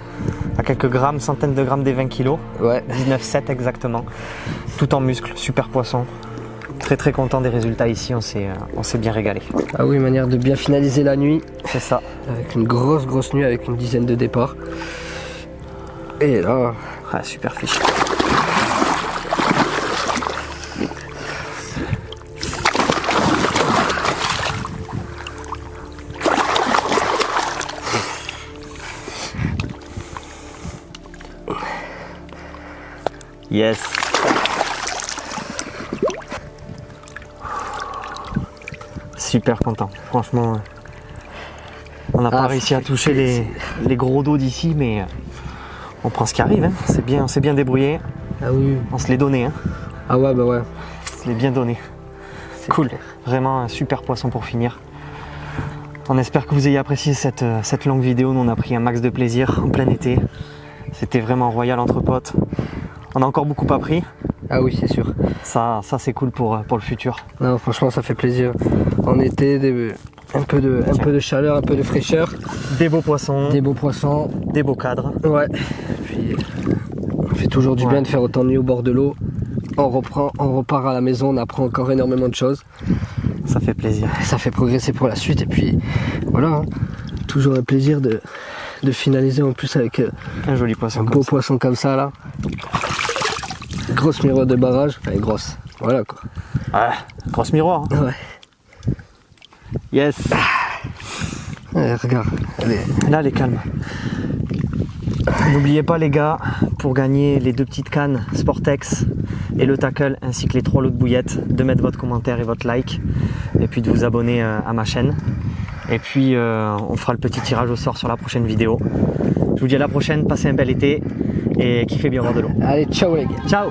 à quelques grammes, centaines de grammes des 20 kilos. Ouais. 19,7 exactement. Tout en muscles, super poisson. Très très content des résultats ici, on s'est bien régalé. Ah oui, manière de bien finaliser la nuit. C'est ça. Avec une grosse nuit avec une dizaine de départs. Et là... Ah, super fiche. Yes. Super content, franchement. On n'a pas réussi à toucher les gros dos d'ici, mais on prend ce qui arrive. Hein. On s'est bien débrouillé. Ah oui. On se l'est donné. Hein. Ah ouais, bah ouais. On se l'est bien donné. Cool. Clair. Vraiment un super poisson pour finir. On espère que vous ayez apprécié cette longue vidéo. Nous, on a pris un max de plaisir en plein été. C'était vraiment royal entre potes. On a encore beaucoup appris. Ah oui, c'est sûr. Ça c'est cool pour le futur. Non, franchement, ça fait plaisir. En été, un peu de chaleur, un peu de fraîcheur. Des beaux poissons. Des beaux poissons. Des beaux cadres. Ouais. Puis, on fait toujours du bien de faire autant de nuit au bord de l'eau. On repart à la maison, on apprend encore énormément de choses. Ça fait plaisir. Ça fait progresser pour la suite. Et puis, voilà. Hein. Toujours un plaisir de finaliser en plus avec un joli poisson. Un beau poisson comme ça, là. Grosse miroir de barrage, enfin grosse, voilà quoi. Ouais, grosse miroir. Hein. Ouais. Yes. Allez, regarde. Allez. Là, elle est calme. N'oubliez pas les gars, pour gagner les 2 petites cannes Sportex et le tackle ainsi que les 3 lots de bouillettes, de mettre votre commentaire et votre like et puis de vous abonner à ma chaîne. Et puis on fera le petit tirage au sort sur la prochaine vidéo. Je vous dis à la prochaine, passez un bel été et kiffez bien voir de l'eau. Allez, ciao les gars. Ciao.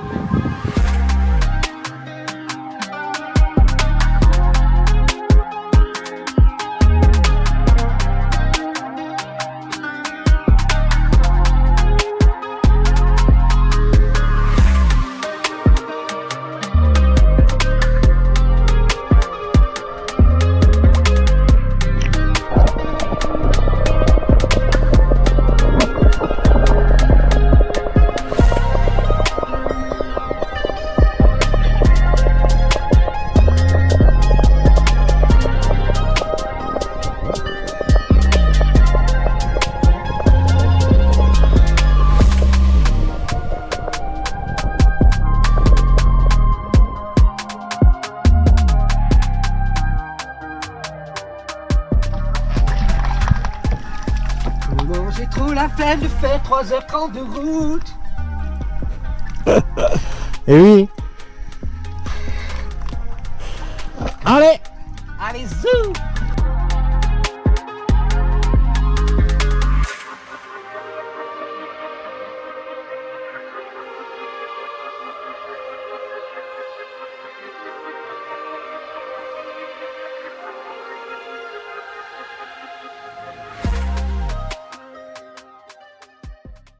J'ai trop la flemme de faire 3h30 de route. Et oui. Allez. Allez, zou.